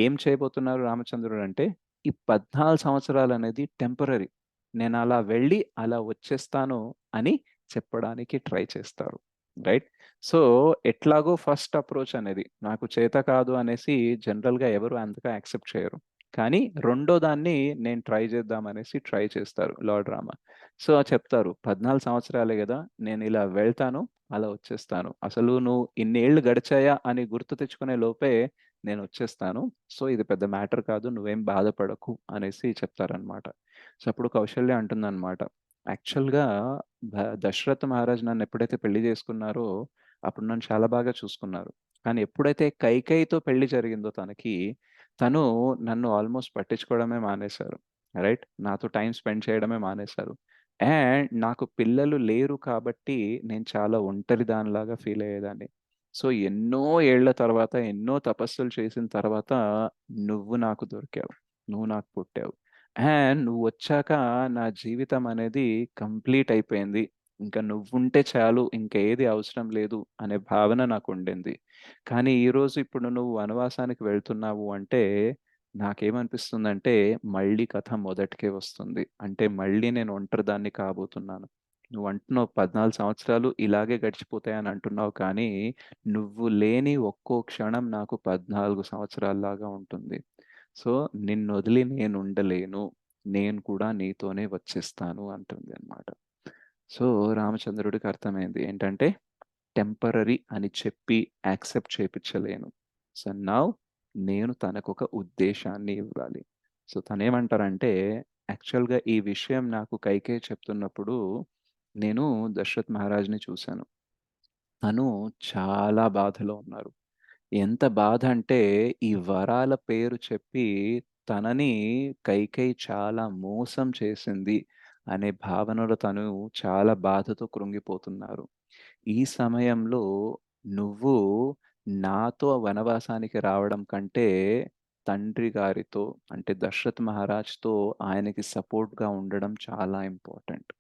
ఏం చేయబోతున్నారు రామచంద్రుడు అంటే ఈ 14 సంవత్సరాలు అనేది టెంపరరీ, నేను అలా వెళ్ళి అలా వచ్చేస్తాను అని చెప్పడానికి ట్రై చేస్తారు. రైట్? సో ఎట్లాగో ఫస్ట్ అప్రోచ్ అనేది నాకు చేత కాదు అనేసి జనరల్గా ఎవరు అంతగా యాక్సెప్ట్ చేయరు, కానీ రెండో దాన్ని నేను ట్రై చేద్దాం అనేసి ట్రై చేస్తారు లార్డ్ రామ. సో చెప్తారు 14 సంవత్సరాలే కదా, నేను ఇలా వెళ్తాను అలా వచ్చేస్తాను, అసలు నువ్వు ఇన్నేళ్ళు గడిచాయా అని గుర్తు తెచ్చుకునే లోపే నేను వచ్చేస్తాను, సో ఇది పెద్ద మ్యాటర్ కాదు, నువ్వేం బాధపడకు అనేసి చెప్తారనమాట. సో అప్పుడు కౌశల్య అంటుందన్నమాట, యాక్చువల్గా దశరథ మహారాజ్ నన్ను ఎప్పుడైతే పెళ్లి చేసుకున్నారో అప్పుడు నన్ను చాలా బాగా చూసుకున్నారు, కానీ ఎప్పుడైతే కైకేయితో పెళ్లి జరిగిందో తను నన్ను ఆల్మోస్ట్ పట్టించుకోవడమే మానేశారు. రైట్? నాతో టైం స్పెండ్ చేయడమే మానేశారు. అండ్ నాకు పిల్లలు లేరు కాబట్టి నేను చాలా ఒంటరి దానిలాగా ఫీల్ అయ్యేదాన్ని. సో ఎన్నో ఏళ్ల తర్వాత, ఎన్నో తపస్సులు చేసిన తర్వాత నువ్వు నాకు దొరికావు, నువ్వు నాకు పుట్టావు అండ్ నువ్వు వచ్చాక నా జీవితం అనేది కంప్లీట్ అయిపోయింది, ఇంకా నువ్వుంటే చాలు, ఇంకా ఏది అవసరం లేదు అనే భావన నాకు ఉండింది. కానీ ఈరోజు ఇప్పుడు నువ్వు వనవాసానికి వెళ్తున్నావు అంటే నాకేమనిపిస్తుందంటే మళ్ళీ కథ మొదటికే వస్తుంది, అంటే మళ్ళీ నేను ఒంటరిదాన్ని కాబోతున్నాను. నువ్వు అంటున్నావు 14 సంవత్సరాలు ఇలాగే గడిచిపోతాయని అంటున్నావు, కానీ నువ్వు లేని ఒక్కో క్షణం నాకు 14 సంవత్సరాల్లాగా ఉంటుంది. సో నిన్ను వదిలి నేను ఉండలేను, నేను కూడా నీతోనే వచ్చేస్తాను అంటుంది అన్నమాట. సో రామచంద్రుడికి అర్థమైంది ఏంటంటే టెంపరరీ అని చెప్పి యాక్సెప్ట్ చేయించలేను, సో నౌ నేను తనకు ఒక ఉద్దేశాన్ని ఇవ్వాలి. సో తనేమంటారంటే యాక్చువల్గా ఈ విషయం నాకు కైకేయి చెప్తున్నప్పుడు నేను దశరథ్ మహారాజ్ని చూశాను, తను చాలా బాధలో ఉన్నారు. ఎంత బాధ అంటే ఈ వరాల పేరు చెప్పి తనని కైకేయి చాలా మోసం చేసింది అనే భావనలో తను చాలా బాధతో కృంగిపోతున్నారు. ఈ సమయంలో నువ్వు నాతో వనవాసానికి రావడం కంటే తండ్రి గారితో అంటే దశరథ్ మహారాజ్‌తో ఆయనకి సపోర్ట్‌గా ఉండడం చాలా ఇంపార్టెంట్.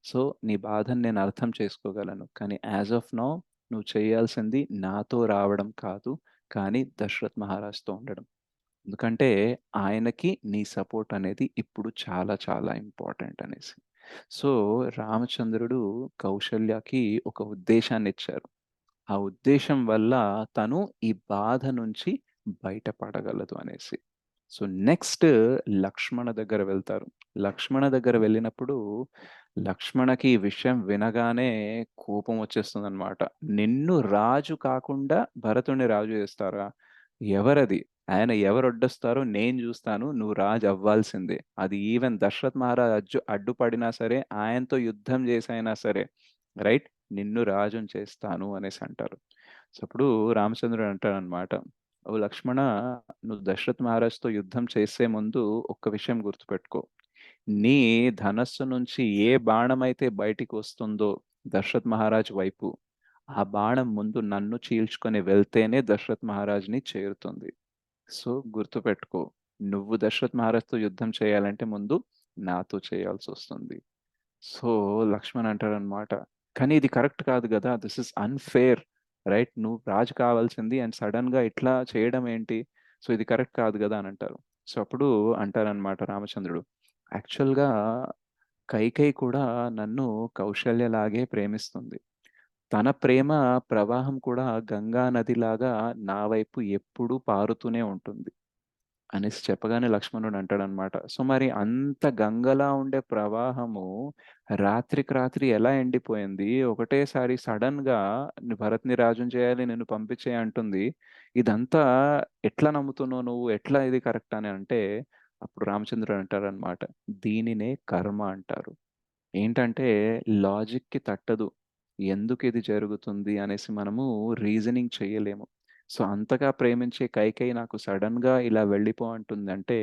సో, నీ బాధని నేను అర్థం చేసుకోగలను. కానీ యాస్ ఆఫ్ నౌ నువ్వు చేయాల్సింది నాతో రావడం కాదు, కానీ దశరథ్ మహారాజ్‌తో ఉండడం. ఎందుకంటే ఆయనకి నీ సపోర్ట్ అనేది ఇప్పుడు చాలా చాలా ఇంపార్టెంట్ అనేసి. సో, రామచంద్రుడు కౌసల్యకి ఒక ఉద్దేశాన్నిచ్చారు. ఆ ఉద్దేశం వల్ల తను ఈ బాధ నుంచి బయటపడగలదు అనేసి. సో, నెక్స్ట్ లక్ష్మణ దగ్గర వెళ్తారు. లక్ష్మణ దగ్గర వెళ్ళినప్పుడు లక్ష్మణకి ఈ విషయం వినగానే కోపం వచ్చేస్తుందన్నమాట. నిన్ను రాజు కాకుండా భరతుడిని రాజు చేస్తారా? ఎవరది? ఆయన ఎవరొడ్డొస్తారో నేను జూస్తాను. నువ్వు రాజు అవ్వాల్సిందే. అది ఈవెన్ దశరథ్ మహారాజ్ అడ్డుపడినా సరే, ఆయనతో యుద్ధం చేసైనా సరే, రైట్? నిన్ను రాజుని చేస్తాను అనేసి అంటారు. సో, అప్పుడు రామచంద్రుడు అంటాడనమాట. ఓ లక్ష్మణ, నువ్వు దశరథ్ మహారాజ్‌తో యుద్ధం చేసే ముందు ఒక్క విషయం గుర్తుపెట్టుకో. నీ ధనస్సు నుంచి ఏ బాణమైతే బయటికొస్తుందో దశరథ్ మహారాజ్ వైపు, ఆ బాణం ముందు నన్ను చీల్చుకొని వెళ్తేనే దశరథ్ మహారాజ్‌ని చేరుతుంది. సో, గుర్తుపెట్టుకో. నువ్వు దశరథ్ మహారాజ్‌తో యుద్ధం చేయాలంటే ముందు నాతో చేయాల్సొస్తుంది. సో, లక్ష్మణ్ అంటాడనమాట. కానీ ఇది కరెక్ట్ కాదు గదా! This is unfair. రైట్? నువ్వు రాజు కావాల్సింది అండ్ సడెన్‌గా ఇట్లా చేయడం ఏంటి? సో, ఇది కరెక్ట్ కాదు గదా! అని అంటారు. సో, అప్పుడు అంటారనమాట రామచంద్రుడు. యాక్చువల్‌గా కైకేయి కూడా నన్ను కౌశల్యలాగే ప్రేమిస్తుంది. తన ప్రేమ ప్రవాహం కూడా గంగా నదిలాగా నా వైపు ఎప్పుడూ పారుతూనే ఉంటుంది. అనేసి చెప్పగానే లక్ష్మణుడు అంటాడనమాట. సో, మరి అంత గంగలా ఉండే ప్రవాహము రాత్రికి రాత్రి ఎలా ఎండిపోయింది? ఒకటేసారి సడెన్‌గా భరత్‌ని రాజుని చేయాలి, నిన్ను పంపించేయి అంటుంది. ఇదంతా ఎట్లా నమ్ముతున్నావు నువ్వు? ఎట్లా ఇది కరెక్ట్ అని అంటే, అప్పుడు రామచంద్రుడు అంటారనమాట. దీనినే కర్మ అంటారు. ఏంటంటే లాజిక్‌కి తట్టదు. ఎందుకిది జరుగుతుంది అనేసి మనము రీజనింగ్ చేయలేము. సో, అంతగా ప్రేమించే కైకేయి నాకు సడెన్‌గా ఇలా వెళ్ళిపో అంటుందంటే,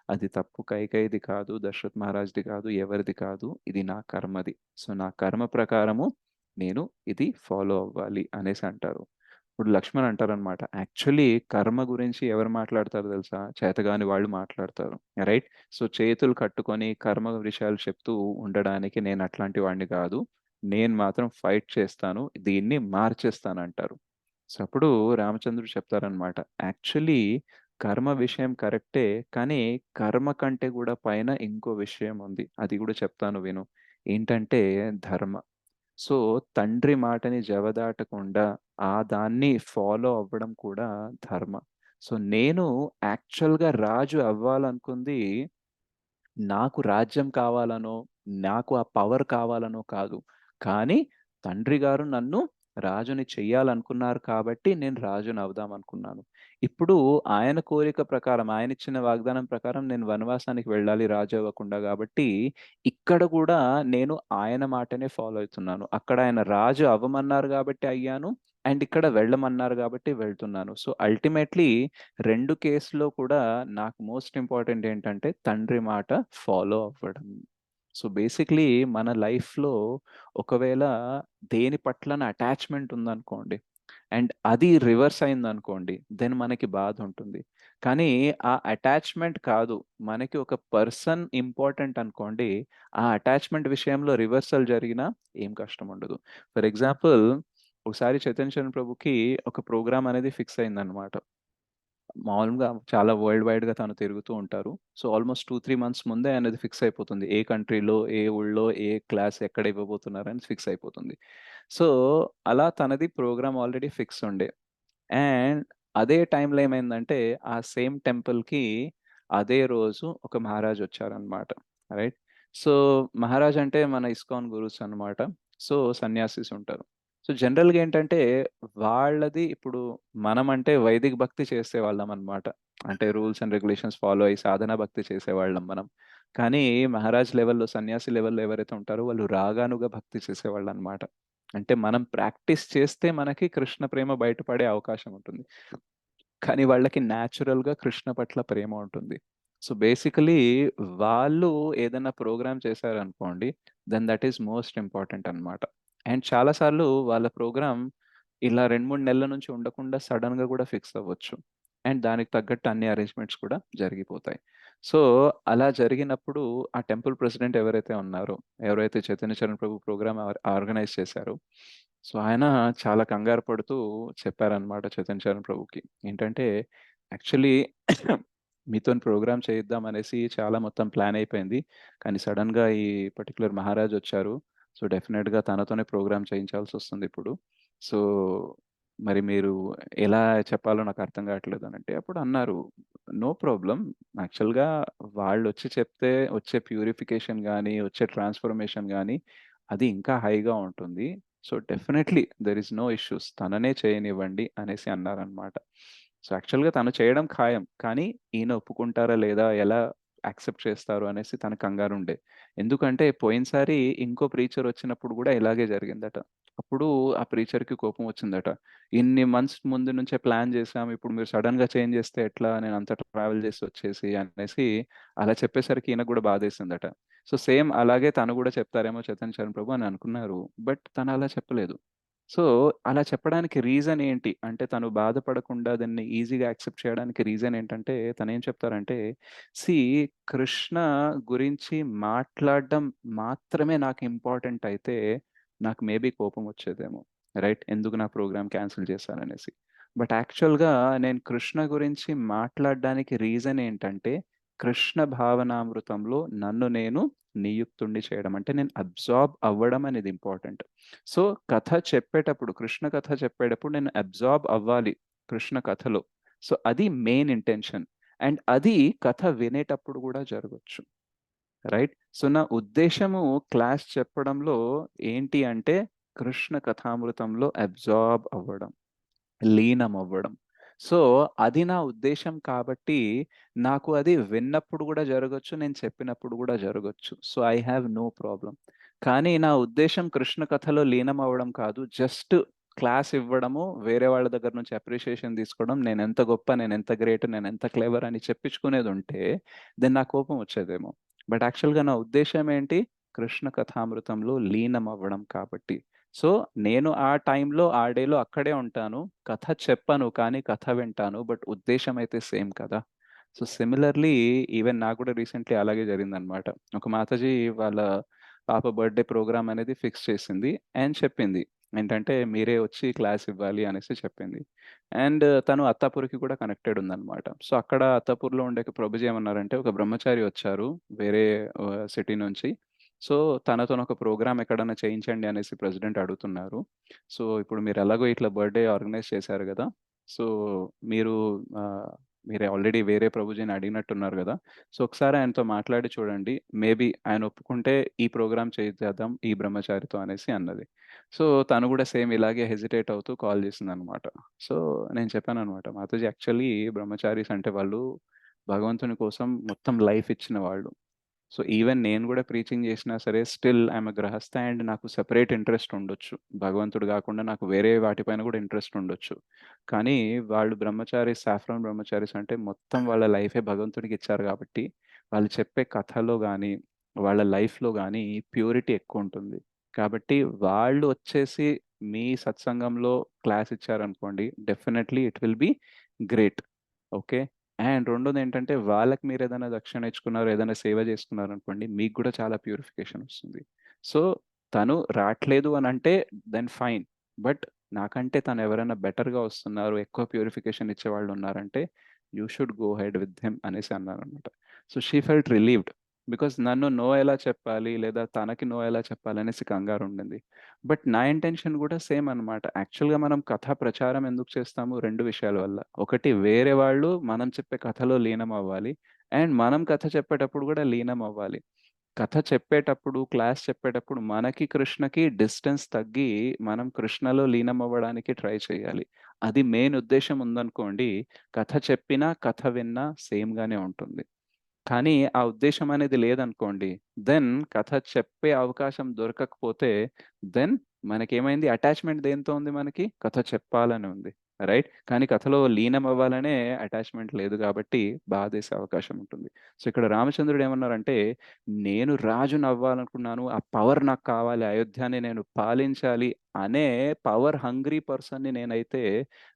అది తప్పు కైకేయిది కాదు, దశరథ్ మహారాజ్‌ది కాదు, ఎవరిది కాదు. ఇది నా కర్మది. సో, నా కర్మ ప్రకారము నేను ఇది ఫాలో అవ్వాలి అనేసి అంటారు. ఇప్పుడు లక్ష్మణ్ అంటారనమాట. యాక్చువల్లీ కర్మ గురించి ఎవరు మాట్లాడతారో తెలుసా? చేతగాని వాళ్ళు మాట్లాడతారు. రైట్? సో, చేతులు కట్టుకొని కర్మ విషయాలు చెప్తూ ఉండడానికి నేను అట్లాంటి వాడిని కాదు. నేను మాత్రం ఫైట్ చేస్తాను. దీన్ని మార్చేస్తానంటారు. సో, అప్పుడు రామచంద్రుడు చెప్తారనమాట. యాక్చువల్లీ కర్మ విషయం కరెక్టే. కానీ కర్మ కంటే కూడా పైన ఇంకో విషయం ఉంది. అది కూడా చెప్తాను విను. ఏంటంటే ధర్మ. సో, తండ్రి మాటని జవదాటకుండా దాన్ని ఫాలో అవ్వడం కూడా ధర్మ. సో, నేను యాక్చువల్‌గా రాజు అవ్వాలనుకుంది నాకు రాజ్యం కావాలనో, నాకు ఆ పవర్ కావాలనో కాదు. కానీ తండ్రి గారు నన్ను రాజుని చెయ్యాలనుకున్నారు కాబట్టి నేను రాజునవుదామనుకున్నాను. ఇప్పుడు ఆయన కోరిక ప్రకారం, ఆయనిచ్చిన వాగ్దానం ప్రకారం నేను వనవాసానికి వెళ్ళాలి రాజు అవ్వకుండా గాబట్టి, ఇక్కడ గూడా నేను ఆయన మాటనే ఫాలో అయితున్నాను. అక్కడ ఆయన రాజు అవ్వమన్నారు గాబట్టి అయ్యాను. అండ్ ఇక్కడ వెళ్ళమన్నారు గాబట్టి వెళ్తున్నాను. సో, అల్టిమేట్‌లీ 2 కేస్‌లో కూడా నాకు మోస్ట్ ఇంపార్టెంట్ ఏంటంటే తండ్రి మాట ఫాలో అవ్వడం. సో, బేసిక్‌లీ మన లైఫ్‌లో ఒకవేళ దేని పట్లన అటాచ్‌మెంట్ ఉందనుకోండి అండ్ అది రివర్స్ అయిందనుకోండి, దెన్ మనకి బాధుంటుంది. కానీ ఆ అటాచ్‌మెంట్ కాదు, మనకి ఒక పర్సన్ ఇంపార్టెంట్ అనుకోండి, ఆ అటాచ్‌మెంట్ విషయంలో రివర్సల్ జరిగినా ఏం కష్టం ఉండదు. ఫర్ ఎగ్జాంపుల్ ఒకసారి 'చైతన్య చరణ్ ప్రభుకి' ఒక ప్రోగ్రామ్ అనేది ఫిక్స్ అయిందనమాట. మామూలుగా చాలా వరల్డ్ వైడ్‌గా తను తిరుగుతూ ఉంటారు. సో, ఆల్‌మోస్ట్ 2, 3 మంత్స్ ముందే ఆయనది ఫిక్స్ అయిపోతుంది. ఏ కంట్రీలో, ఏ ఊళ్ళో, ఏ క్లాస్ ఎక్కడ ఇవ్వబోతున్నారని ఫిక్స్ అయిపోతుంది. సో, అలా తనది ప్రోగ్రామ్ ఆల్రెడీ ఫిక్స్ ఉండే. అండ్ అదే టైంలో ఏమైందంటే, ఆ సేమ్ టెంపుల్‌కి అదే రోజు ఒక మహారాజ్ వచ్చారనమాట. రైట్? సో, మహారాజ్ అంటే మన ఇస్కాన్ గురూస్ అన్నమాట. సో, సన్యాసిస్ ఉంటారు. సో, జనరల్‌గా ఏంటంటే, వాళ్ళది ఇప్పుడు మనమంటే వైదిక భక్తి చేసేవాళ్ళమనమాట. అంటే రూల్స్ అండ్ రెగ్యులేషన్స్ ఫాలో అయ్యి సాధనా భక్తి చేసేవాళ్ళం మనం. కానీ మహారాజ్ లెవెల్‌లో, సన్యాసి లెవెల్‌లో ఎవరైతే ఉంటారో వాళ్ళు రాగానుగా భక్తి చేసేవాళ్ళనమాట. అంటే మనం ప్రాక్టీస్ చేస్తే మనకి కృష్ణ ప్రేమ బయటపడే అవకాశం ఉంటుంది. కానీ వాళ్ళకి న్యాచురల్‌గా కృష్ణ పట్ల ప్రేమ ఉంటుంది. సో, బేసికలీ వాళ్ళు ఏదైనా ప్రోగ్రామ్ చేశారనుకోండి, then that is most important అన్నమాట. అండ్ చాలా సార్లు వాళ్ళ ప్రోగ్రామ్ ఇలా 2, 3 నెలల నుంచి ఉండకుండా సడెన్‌గా కూడా ఫిక్స్ అవ్వచ్చు. అండ్ దానికి తగ్గట్టు అన్ని అరేంజ్‌మెంట్స్ కూడా జరిగిపోతాయి. సో, అలా జరిగినప్పుడు ఆ టెంపుల్ ప్రెసిడెంట్ ఎవరైతే ఉన్నారో, ఎవరైతే చైతన్య చరణ్ ప్రభు ప్రోగ్రామ్ ఆర్గనైజ్ చేశారో, సో, ఆయన చాలా కంగారు పడుతూ చెప్పారనమాట చైతన్య చరణ్ ప్రభుకి. ఏంటంటే, యాక్చువల్లీ మీతోని ప్రోగ్రామ్ చేయిద్దాం అనేసి చాలా మొత్తం ప్లాన్ అయిపోయింది. కానీ సడెన్‌గా ఈ పర్టిక్యులర్ మహారాజ్ వచ్చారు. సో, డెఫినిట్‌గా తనతోనే ప్రోగ్రామ్ చేయించాల్సొస్తుందిప్పుడు. సో, మరి మీరు ఎలా చెప్పాలో నాకు అర్థం కావట్లేదు అనంటే, అప్పుడు అన్నారు, "నో ప్రాబ్లమ్. యాక్చువల్‌గా వాళ్ళొచ్చి చెప్తే వచ్చే ప్యూరిఫికేషన్ గాని, వచ్చే ట్రాన్స్‌ఫర్మేషన్ గాని అది ఇంకా హైగా ఉంటుంది. So, definitely there is no issues. తననే చేయనివ్వండి" అనేసి అన్నారనమాట. సో, యాక్చువల్‌గా తను చేయడం ఖాయం. కానీ ఈయన ఒప్పుకుంటారా లేదా? ఎలా యాక్సెప్ట్ చేస్తారు అనేసి తనకు కంగారుండే. ఎందుకంటే పోయినసారి ఇంకో ప్రీచర్ వచ్చినప్పుడు గూడా ఇలాగే జరిగిందట. అప్పుడు ఆ ప్రీచర్‌కి కోపం వచ్చిందట. "ఇన్ని మంత్స్ ముందు నుంచే ప్లాన్ చేసాం. ఇప్పుడు మీరు సడెన్‌గా చేంజ్ చేస్తే ఎట్లా? నేనంత ట్రావెల్ చేసి వచ్చేసి" అనేసి అలా చెప్పేసరికి ఈయనకు గూడా బాధేసిందట. సో, సేమ్ అలాగే తను గూడా చెప్తారేమో చైతన్య చరణ్ ప్రభు అని అనుకున్నారు. బట్ తను అలా చెప్పలేదు. సో, అలా చెప్పడానికి రీజన్ ఏంటి? అంటే తను బాధపడకుండా దాన్ని ఈజీగా యాక్సెప్ట్ చేయడానికి రీజన్ ఏంటంటే తనేం చెప్తారంటే, సీ కృష్ణ గురించి మాట్లాడడం మాత్రమే నాకు ఇంపార్టెంట్ అయితే, నాకు మేబీ కోపం వచ్చేదేమో. రైట్? ఎందుకు నా ప్రోగ్రామ్ క్యాన్సిల్ చేశారనేసి. బట్ యాక్చువల్‌గా నేను కృష్ణ గురించి మాట్లాడడానికి రీజన్ ఏంటంటే, కృష్ణ భావనామృతంలో నన్ను నేను నియుక్తుడిని చేయడం. అంటే నేను అబ్సార్బ్ అవ్వడం అనేది ఇంపార్టెంట్. సో, కథ చెప్పేటప్పుడు, కృష్ణ కథ చెప్పేటప్పుడు నేను అబ్సార్బ్ అవ్వాలి కృష్ణ కథలో. సో, అది మెయిన్ ఇంటెన్షన్. అండ్ అది కథ వినేటప్పుడు గూడా జరగొచ్చు. రైట్? సో, నా ఉద్దేశ్యము క్లాస్ చెప్పడంలో ఏంటి అంటే, కృష్ణ కథామృతంలో అబ్సార్బ్ అవ్వడం. లీనమవ్వడం. సో, అది నా ఉద్దేశ్యం కాబట్టి, నాకు అది విన్నప్పుడు గూడా జరగొచ్చు, నేను చెప్పినప్పుడు గూడా జరగొచ్చు. So, I have no problem. కానీ నా ఉద్దేశ్యం కృష్ణ కథలో లీనమవ్వడం కాదు. జస్ట్ క్లాస్ ఇవ్వడము, వేరే వాళ్ళ దగ్గర నుంచి అప్రిషియేషన్ తీసుకోవడం, నేనెంత గొప్ప, నేనెంత గ్రేట్, నేనెంత క్లెవర్ అని చెప్పించుకునేదుంటే, దెన్ నాకు కోపం వచ్చేదేమో. బట్ యాక్చువల్‌గా నా ఉద్దేశ్యం ఏంటి? కృష్ణ కథామృతంలో లీనమవ్వడం కాబట్టి. సో, నేను ఆ టైంలో, ఆ డేలో అక్కడే ఉంటాను. కథ చెప్పను, కానీ కథ వింటాను. బట్ ఉద్దేశ్యం అయితే సేమ్ కదా! సో, సిమిలర్‌లీ ఈవెన్ నాకు కూడా రీసెంట్‌లీ అలాగే జరిగిందనమాట. ఒక మాతాజీ వాళ్ళ పాప బర్త్‌డే ప్రోగ్రామ్ అనేది ఫిక్స్ చేసింది. అండ్ చెప్పింది. ఏంటంటే, మీరే వచ్చి క్లాస్ ఇవ్వాలి అనేసి చెప్పింది. అండ్ తను అత్తాపూర్‌కి కూడా కనెక్టెడ్ ఉందనమాట. సో, అక్కడ అత్తాపూర్‌లో ఉండే ప్రభుజీ ఏమన్నారంటే, ఒక బ్రహ్మచారి వచ్చారు వేరే సిటీ నుంచి. సో, తనతోని ఒక ప్రోగ్రామ్ ఎక్కడన్నా చేయించండి అనేసి ప్రెసిడెంట్ అడుగుతున్నారు. సో, ఇప్పుడు మీరు ఎలాగో ఇట్లా బర్త్‌డే ఆర్గనైజ్ చేశారు గదా! సో, మీరు మీరు ఆల్రెడీ వేరే ప్రభుజీని అడిగినట్టున్నారు గదా! సో, ఒకసారి ఆయనతో మాట్లాడి చూడండి. మేబీ ఆయన ఒప్పుకుంటే ఈ ప్రోగ్రామ్ చేద్దాం ఈ బ్రహ్మచారితో అనేసి అన్నది. సో, తను గూడా సేమ్ ఇలాగే హెసిటేట్ అవుతూ కాల్ చేసిందనమాట. సో, నేను చెప్పాననమాట, మాతాజీ యాక్చువల్లీ బ్రహ్మచారీస్ అంటే వాళ్ళు భగవంతుని కోసం మొత్తం లైఫ్ ఇచ్చిన వాళ్ళు. సో, ఈవెన్ నేను గూడా ప్రీచింగ్ జేసినా సరే, స్టిల్ ఐయామ్ ఎ గృహస్థ అండ్ నాకు సెపరేట్ ఇంట్రెస్ట్ ఉండొచ్చు. భగవంతుడు గాకుండా నాకు వేరే వాటిపైన గూడా ఇంట్రెస్ట్ ఉండొచ్చు. కానీ వాళ్ళు బ్రహ్మచారీస్, సాఫ్రాన్ బ్రహ్మచారీస్ అంటే మొత్తం వాళ్ళ లైఫే భగవంతుడికి ఇచ్చారు గాబట్టి, వాళ్ళు చెప్పే కథలో గాని, వాళ్ళ లైఫ్‌లో గాని ప్యూరిటీ ఎక్కువుంటుంది. కాబట్టి వాళ్ళు వచ్చేసి మీ సత్సంగంలో క్లాస్ ఇచ్చారనుకోండి, definitely it will be great. Okay. And రెండోదేంటంటే వాళ్ళకి మీరేదైనా దక్షిణ ఇచ్చుకున్నారు, ఏదైనా సేవ చేసుకున్నారనుకోండి, మీకు గూడా చాలా ప్యూరిఫికేషన్ వస్తుంది. సో, తను రాట్లేదు అనంటే దెన్ ఫైన్. బట్ నాకంటే తను ఎవరైనా బెటర్‌గా వస్తున్నారు, ఎక్కువ ప్యూరిఫికేషన్ ఇచ్చేవాళ్ళున్నారంటే, you should go ahead with him అనేసి అన్నారనమాట. So, she felt relieved. Because నన్ను నో ఎలా చెప్పాలి, లేదా తనకి నో ఎలా చెప్పాలనేసి కంగారుండింది. బట్ నా ఇంటెన్షన్ గూడా సేమ్ అనమాట. యాక్చువల్‌గా మనం కథా ప్రచారం ఎందుకు చేస్తాము? 2 విషయాల వల్ల. ఒకటి వేరే వాళ్ళు మనం చెప్పే కథలో లీనమవ్వాలి. అండ్ మనం కథ చెప్పేటప్పుడు గూడా లీనమవ్వాలి. కథ చెప్పేటప్పుడు, క్లాస్ చెప్పేటప్పుడు మనకి కృష్ణకి డిస్టెన్స్ తగ్గి, మనం కృష్ణలో లీనమవ్వడానికి ట్రై చేయాలి. అది మెయిన్ ఉద్దేశ్యం ఉందనుకోండి, కథ చెప్పినా, కథ విన్నా సేమ్‌గానే ఉంటుంది. కానీ ఆ ఉద్దేశ్యం అనేది లేదనుకోండి, దెన్ కథ చెప్పే అవకాశం దొరకకపోతే, దెన్ మనకేమైంది అటాచ్మెంట్ దేంతో ఉంది, మనకి కథ చెప్పాలని ఉంది, రైట్? కానీ కథలో లీనం అవ్వాలనే అటాచ్మెంట్ లేదు కాబట్టి బాధేసే అవకాశం ఉంటుంది. సో ఇక్కడ రామచంద్రుడు ఏమన్నారంటే, నేను రాజును అవ్వాలనుకున్నాను, ఆ పవర్ నాకు కావాలి, అయోధ్యని నేను పాలించాలి అనే పవర్ హంగ్రీ పర్సన్ని నేనైతే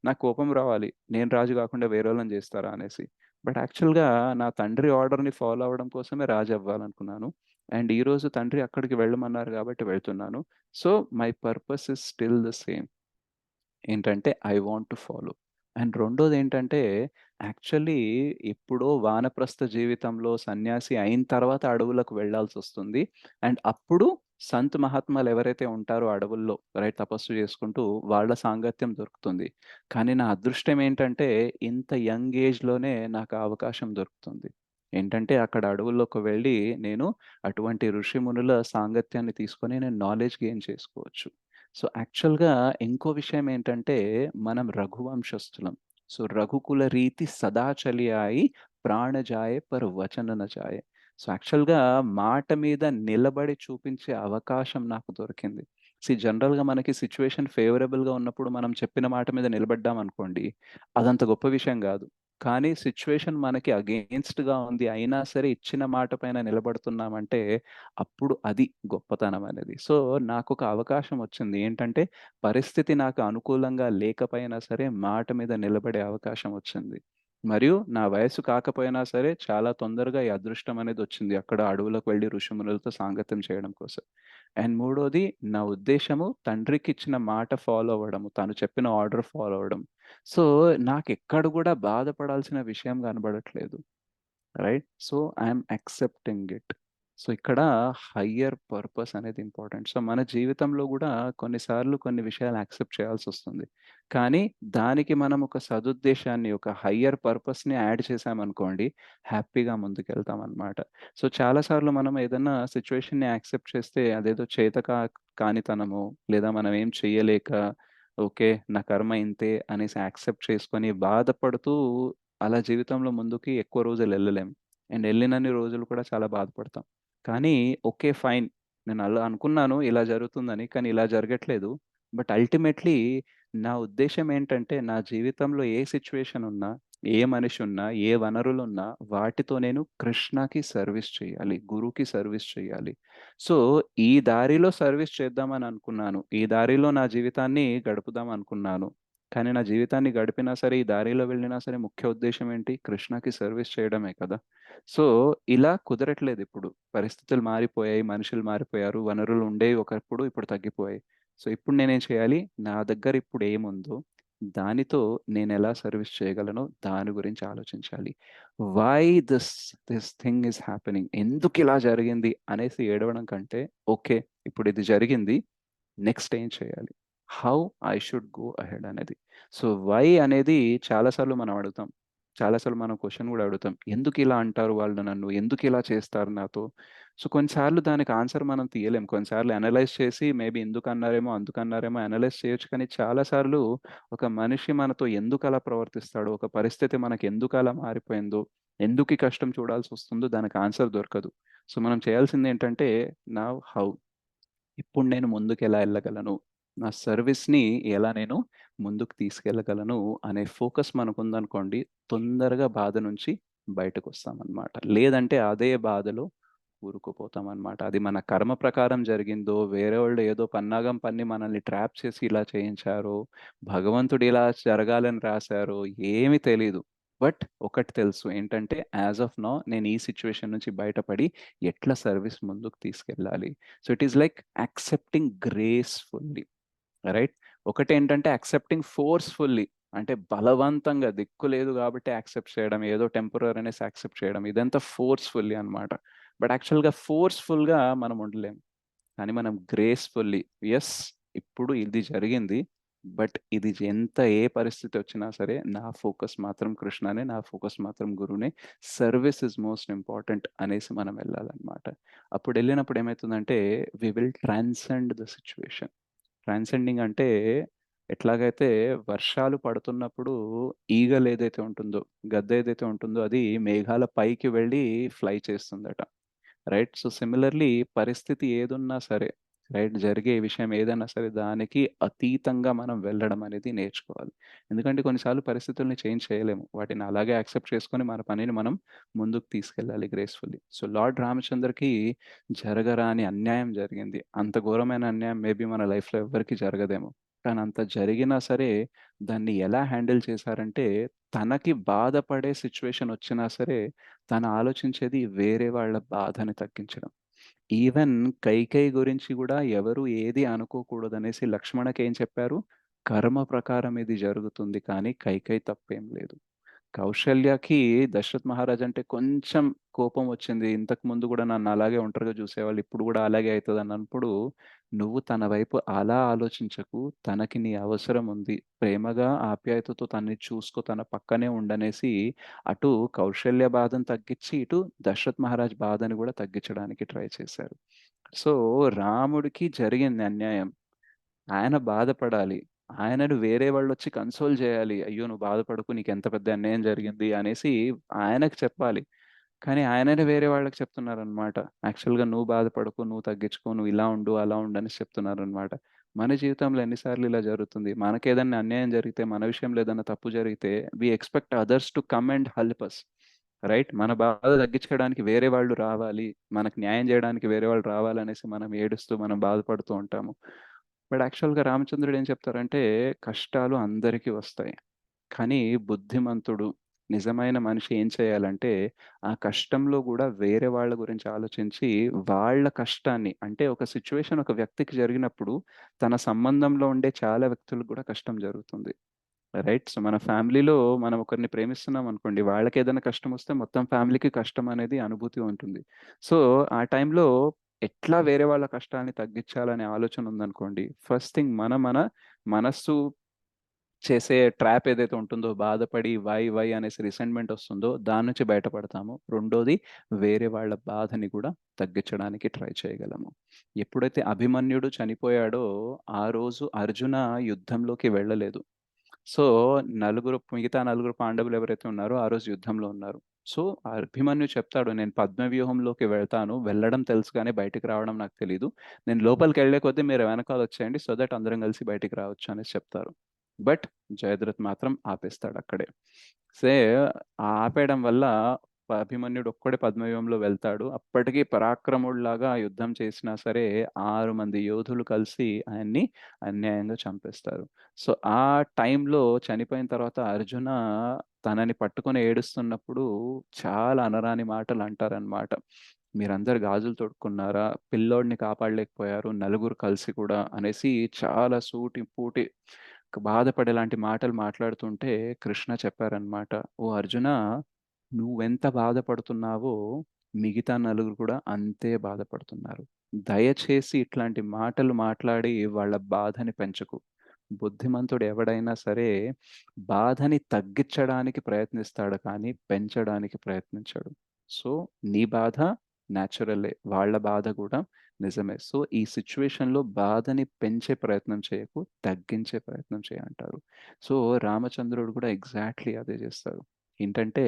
నాకు కోపం రావాలి, నేను రాజు కాకుండా వేరే వాళ్ళని చేస్తారా అనేసి. బట్ యాక్చువల్గా నా తండ్రి ఆర్డర్ని ఫాలో అవ్వడం కోసమే రాజు అవ్వాలనుకున్నాను. అండ్ ఈరోజు తండ్రి అక్కడికి వెళ్ళమన్నారు కాబట్టి వెళ్తున్నాను. So my purpose is still the same. ఏంటంటే I want to follow. And రెండోది ఏంటంటే, యాక్చువల్లీ ఎప్పుడో వానప్రస్థ జీవితంలో సన్యాసి అయిన తర్వాత అడవులకు వెళ్ళాల్సి వస్తుంది. అండ్ అప్పుడు సంత్ మహాత్మాలు ఎవరైతే ఉంటారో అడవుల్లో, రైట్, తపస్సు చేసుకుంటూ వాళ్ళ సాంగత్యం దొరుకుతుంది. కానీ నా అదృష్టం ఏంటంటే ఇంత యంగ్ ఏజ్లోనే నాకు ఆ అవకాశం దొరుకుతుంది. ఏంటంటే అక్కడ అడవుల్లోకి వెళ్ళి నేను అటువంటి ఋషిమునుల సాంగత్యాన్ని తీసుకొని నేను నాలెడ్జ్ గెయిన్ చేసుకోవచ్చు. సో యాక్చువల్గా ఇంకో విషయం ఏంటంటే, మనం రఘువంశస్థులం. సో రఘుకుల రీతి సదాచలియాయి ప్రాణజాయే పర్ వచనన జాయే. సో యాక్చువల్గా మాట మీద నిలబడి చూపించే అవకాశం నాకు దొరికింది. జనరల్గా మనకి సిచ్యువేషన్ ఫేవరబుల్గా ఉన్నప్పుడు మనం చెప్పిన మాట మీద నిలబడ్డాం అనుకోండి, అదంత గొప్ప విషయం కాదు. కానీ సిచ్యువేషన్ మనకి అగెయిన్స్ట్గా ఉంది అయినా సరే ఇచ్చిన మాట పైన నిలబడుతున్నామంటే అప్పుడు అది గొప్పతనం అనేది. సో నాకొక అవకాశం వచ్చింది. ఏంటంటే పరిస్థితి నాకు అనుకూలంగా లేకపోయినా సరే మాట మీద నిలబడే అవకాశం వచ్చింది. మరియు నా వయస్సు కాకపోయినా సరే చాలా తొందరగా ఈ అదృష్టం అనేది వచ్చింది. అక్కడ అడవులకు వెళ్లి ఋషిమునులతో సాంగత్యం చేయడం కోసం. అండ్ మూడోది, నా ఉద్దేశము తండ్రికిచ్చిన మాట ఫాలో అవ్వడము, తను చెప్పిన ఆర్డర్ ఫాలో అవ్వడం. సో నాకెక్కడ కూడా బాధపడాల్సిన విషయం కనబడట్లేదు, right? So I'm accepting it. So ఇక్కడ హయ్యర్ పర్పస్ అనేది ఇంపార్టెంట్. సో మన జీవితంలో కూడా కొన్నిసార్లు కొన్ని విషయాలు యాక్సెప్ట్ చేయాల్సి వస్తుంది. కానీ దానికి మనం ఒక సదుద్దేశాన్ని, ఒక హయ్యర్ పర్పస్ని యాడ్ చేసామనుకోండి, హ్యాపీగా ముందుకెళ్తాం అనమాట. సో చాలాసార్లు మనం ఏదైనా సిచ్యువేషన్ని యాక్సెప్ట్ చేస్తే అదేదో కానితనము, లేదా మనం ఏం చెయ్యలేక ఓకే నా కర్మ ఇంతే అనేసి యాక్సెప్ట్ చేసుకొని బాధపడుతూ అలా జీవితంలో ముందుకి ఎక్కువ రోజులు వెళ్ళలేం. అండ్ వెళ్ళినన్ని రోజులు కూడా చాలా బాధపడతాం. కానీ ఓకే ఫైన్, నేను అలా అనుకున్నాను ఇలా జరుగుతుందని, కానీ ఇలా జరగట్లేదు. బట్ అల్టిమేట్లీ నా ఉద్దేశ్యం ఏంటంటే, నా జీవితంలో ఏ సిచ్యువేషన్ ఉన్నా, ఏ మనిషి ఉన్నా, ఏ వనరులున్నా వాటితో నేను కృష్ణకి సర్వీస్ చేయాలి, గురువుకి సర్వీస్ చేయాలి. సో ఈ దారిలో సర్వీస్ చేద్దామని అనుకున్నాను, ఈ దారిలో నా జీవితాన్ని గడుపుదాం అనుకున్నాను. కానీ నా జీవితాన్ని గడిపినా సరే, ఈ దారిలో వెళ్ళినా సరే ముఖ్య ఉద్దేశ్యం ఏంటి? కృష్ణకి సర్వీస్ చేయడమే కదా! సో ఇలా కుదరట్లేదు ఇప్పుడు. పరిస్థితులు మారిపోయాయి, మనుషులు మారిపోయారు, వనరులు ఉండేవి ఒకప్పుడు, ఇప్పుడు తగ్గిపోయాయి. సో ఇప్పుడు నేనేం చేయాలి? నా దగ్గర ఇప్పుడు ఏముందో దానితో నేనెలా సర్వీస్ చేయగలనో దాని గురించి ఆలోచించాలి. Why this this thing is happening? ఎందుకిలా జరిగింది అనేసి ఏడవడం కంటే, ఓకే ఇప్పుడు ఇది జరిగింది, నెక్స్ట్ ఏం చేయాలి? How I should go ahead అనేది. సో వై అనేది చాలాసార్లు మనం అడుగుతాం. చాలాసార్లు మనం క్వెషన్ కూడా అడుగుతాం. ఎందుకిలా అంటారు వాళ్ళు నన్ను? ఎందుకిలా చేస్తారు నాతో? సో కొన్నిసార్లు దానికి ఆన్సర్ మనం తీయలేం. కొన్నిసార్లు అనలైజ్ చేసి మేబీ ఎందుకన్నారేమో, అందుకన్నారేమో అనలైజ్ చేయొచ్చు. కానీ చాలాసార్లు ఒక మనిషి మనతో ఎందుకలా ప్రవర్తిస్తాడో, ఒక పరిస్థితి మనకు ఎందుకలా మారిపోయిందో, ఎందుకీ కష్టం చూడాల్సొస్తుందో దానికి ఆన్సర్ దొరకదు. సో మనం చేయాల్సిందేంటంటే, నౌ హౌ? ఇప్పుడు నేను ముందుకెలా ఎళ్ళగలను? నా సర్వీస్‌ని ఎలా నేను ముందుకు తీసుకెళ్ళగలను అనే ఫోకస్ మనకుందనుకోండి, తొందరగా బాధ నుంచి బయటకొస్తామనమాట. లేదంటే అదే బాధలో కూరుకుపోతామనమాట. అది మన కర్మ ప్రకారం జరిగిందో, వేరే వాళ్ళు ఏదో పన్నాగం పన్ని మనల్ని ట్రాప్ చేసి ఇలా చేయించారో, భగవంతుడు ఇలా జరగాలని రాసారో ఏమి తెలీదు. బట్ ఒకటి తెలుసు ఏంటంటే, యాజ్ ఆఫ్ నౌ నేను ఈ సిట్యుయేషన్ నుంచి బయటపడి ఎట్లా సర్వీస్ ముందుకు తీసుకెళ్ళాలి. So it is like accepting gracefully, right? ఒకటేంటంటే యాక్సెప్టింగ్ ఫోర్స్‌ఫుల్లీ, అంటే బలవంతంగా దిక్కు లేదు కాబట్టి యాక్సెప్ట్ చేయడం, ఏదో టెంపరరీ అనేసి యాక్సెప్ట్ చేయడం, ఇదంతా ఫోర్స్‌ఫుల్లీ అనమాట. బట్ యాక్చువల్‌గా ఫోర్స్‌ఫుల్‌గా మనం ఉండలేం. కానీ మనం గ్రేస్‌ఫుల్లీ, యెస్ ఇప్పుడు ఇది జరిగింది. బట్ ఇది ఏ పరిస్థితి వచ్చినా సరే నా ఫోకస్ మాత్రం కృష్ణనే, నా ఫోకస్ మాత్రం గురువునే. సర్వీస్ ఇస్ మోస్ట్ ఇంపార్టెంట్ అనేసి మనం వెళ్ళాలన్నమాట. అప్పుడు వెళ్ళినప్పుడు ఏమైతుందంటే we will transcend the situation. Transcending అంటే ఎట్లాగైతే వర్షాలు పడుతున్నప్పుడు ఈగల్ ఏదైతే ఉంటుందో, గద్ద ఏదైతే ఉంటుందో అది మేఘాల పైకి వెళ్ళి ఫ్లై చేస్తుందట, రైట్? సో సిమిలర్లీ పరిస్థితి ఏదున్నా సరే, రైట్? జరిగే విషయం ఏదైనా సరే దానికి అతీతంగా మనం వెళ్ళడం అనేది నేర్చుకోవాలి. ఎందుకంటే కొన్నిసార్లు పరిస్థితుల్ని చేంజ్ చేయలేము. వాటిని అలాగే యాక్సెప్ట్ చేసుకొని మన పనిని మనం ముందుకు తీసుకెళ్ళాలి గ్రేస్‌ఫుల్లీ. సో, లార్డ్ రామచంద్రకి జరగరాని అన్యాయం జరిగింది. అంత ఘోరమైన అన్యాయం మేబీ మన లైఫ్‌లో ఎవ్వరికీ జరగదేమో. కానీ అంత జరిగినా సరే దాన్ని ఎలా హ్యాండిల్ చేశారంటే, తనకి బాధపడే సిట్యుయేషన్ వచ్చినా సరే తను ఆలోచించేది వేరే వాళ్ళ బాధని తగ్గించడం. ఈవెన్ కైకేయి గురించి గూడా ఎవరు ఏది అనుకోకూడదనేసి లక్ష్మణకేం చెప్పారు? కర్మ ప్రకారం ఇది జరుగుతుంది కానీ కైకేయి తప్పేం లేదు. కౌశల్యకి దశరథ్ మహారాజ్ అంటే కొంచెం కోపం వచ్చింది. ఇంతకు ముందు గూడా నన్ను అలాగే ఒంటరిగా చూసేవాళ్ళు. ఇప్పుడు గూడా అలాగే అయితదన్నప్పుడు, నువ్వు తన వైపు అలా ఆలోచించకు. తనకి నీ అవసరం ఉంది. ప్రేమగా, ఆప్యాయతతో తనని చూసుకో. తన పక్కనే ఉండనేసి అటు కౌశల్య బాధను తగ్గిచ్చి, ఇటు దశరథ్ మహారాజ్ బాధని గూడా తగ్గించడానికి ట్రై చేశారు. సో, రాముడికి జరిగింది అన్యాయం. ఆయన బాధపడాలి. ఆయనను వేరే వాళ్ళొచ్చి కన్సోల్ జేయాలి. "అయ్యో! నువ్వు బాధపడకు. నీకెంత పెద్ద అన్యాయం జరిగింది" అనేసి ఆయనకు చెప్పాలి. కానీ ఆయననే వేరే వాళ్ళకి చెప్తున్నారనమాట. యాక్చువల్‌గా "నువ్వు బాధపడకు, నువ్వు తగ్గించుకో, నువ్వు ఇలా ఉండు, అలా ఉండు" అనేసి చెప్తున్నారనమాట. మన జీవితంలో ఎన్ని సార్లు ఇలా జరుగుతుంది. మనకేదన్నా అన్యాయం జరిగితే, మన విషయంలో ఏదన్నా తప్పు జరిగితే we expect others to come and help us. Right? మన బాధ తగ్గించుకోవడానికి వేరే వాళ్ళు రావాలి. మనకు న్యాయం జేయడానికి వేరే వాళ్ళు రావాలనేసి మనం ఏడుస్తూ, మనం బాధపడుతూ ఉంటాము. బట్ యాక్చువల్‌గా రామచంద్రుడు ఏం చెప్తారంటే, కష్టాలు అందరికీ వస్తాయి. కానీ బుద్ధిమంతుడు, నిజమైన మనిషి ఏం చేయాలంటే, ఆ కష్టంలో గూడా వేరే వాళ్ళ గురించి ఆలోచించి, వాళ్ళ కష్టాన్ని అంటే ఒక సిట్యుయేషన్ ఒక వ్యక్తికి జరిగినప్పుడు, తన సంబంధంలో ఉండే చాలా వ్యక్తులకు గూడా కష్టం జరుగుతుంది. రైట్? సో, మన ఫ్యామిలీలో మనం ఒకరిని ప్రేమిస్తున్నాం అనుకోండి, వాళ్ళకేదైనా కష్టమొస్తే మొత్తం ఫ్యామిలీకి కష్టం అనేది అనుభూతి ఉంటుంది. సో, ఆ టైంలో ఎట్లా వేరే వాళ్ళ కష్టాన్ని తగ్గించాలనే ఆలోచన ఉందనుకోండి, ఫస్ట్ థింగ్ మన మనస్సు చేసే ట్రాప్ ఏదైతే ఉంటుందో, బాధపడి వై అనేసి రిసెంట్‌మెంట్ ఒస్తుందో, దాని నుంచి బయటపడతాము. రెండోది వేరే వాళ్ళ బాధని కూడా తగ్గించడానికి ట్రై చేయగలము. ఎప్పుడైతే అభిమన్యుడు చనిపోయాడో, ఆ రోజు అర్జున యుద్ధంలోకి వెళ్ళలేదు. సో, మిగతా నలుగురు పాండవులు ఎవరైతే ఉన్నారో ఆ రోజు యుద్ధంలో ఉన్నారు. సో, అభిమన్యు చెప్తాడు, "నేను పద్మవ్యూహంలోకి వెళ్తాను. వెళ్ళడం తెలుసు కానీ బయటికి రావడం నాకు తెలీదు. నేను లోపలికెళ్ళే కొద్దీ మీరు వెనకాల వచ్చేయండి. సో దట్ అందరం కలిసి బయటికి రావచ్చు" అనేసి చెప్తారు. బట్ జయద్రథ్ మాత్రం ఆపేస్తాడక్కడే. సే ఆపేయడం వల్ల అభిమన్యుడు ఒక్కడే పద్మవ్యూహంలో వెళ్తాడు. అప్పటికి పరాక్రముడిలాగా యుద్ధం చేసినా సరే 6 మంది యోధులు కలిసి ఆయన్ని అన్యాయంగా చంపేస్తారు. సో, ఆ టైంలో చనిపోయిన తర్వాత అర్జున తనని పట్టుకొని ఏడుస్తున్నప్పుడు చాలా అనరాని మాటలు అంటారనమాట. "మీరందరూ గాజులు తొడుక్కున్నారా? పిల్లోడిని కాపాడలేకపోయారు. నలుగురు కలిసి కూడా" అనేసి చాలా సూటి బాధపడేలాంటి మాటలు మాట్లాడుతుంటే కృష్ణ చెప్పారనమాట. "ఓ అర్జునా! నువ్వెంత బాధపడుతున్నావో మిగతా నలుగురు కూడా అంతే బాధపడుతున్నారు. దయచేసి ఇట్లాంటి మాటలు మాట్లాడి వాళ్ళ బాధని పెంచకు. బుద్ధిమంతుడు ఎవడైనా సరే బాధని తగ్గించడానికి ప్రయత్నిస్తాడు కానీ పెంచడానికి ప్రయత్నించడు. సో, నీ బాధ న్యాచురలే. వాళ్ళ బాధ కూడా నిజమే. సో, ఈ సిట్యుయేషన్‌లో బాధని పెంచే ప్రయత్నం చేయకు, తగ్గించే ప్రయత్నం చెయి" అంటారు. సో, రామచంద్రుడు కూడా ఎగ్జాక్ట్‌లీ అదే చేస్తారు. ఏంటంటే,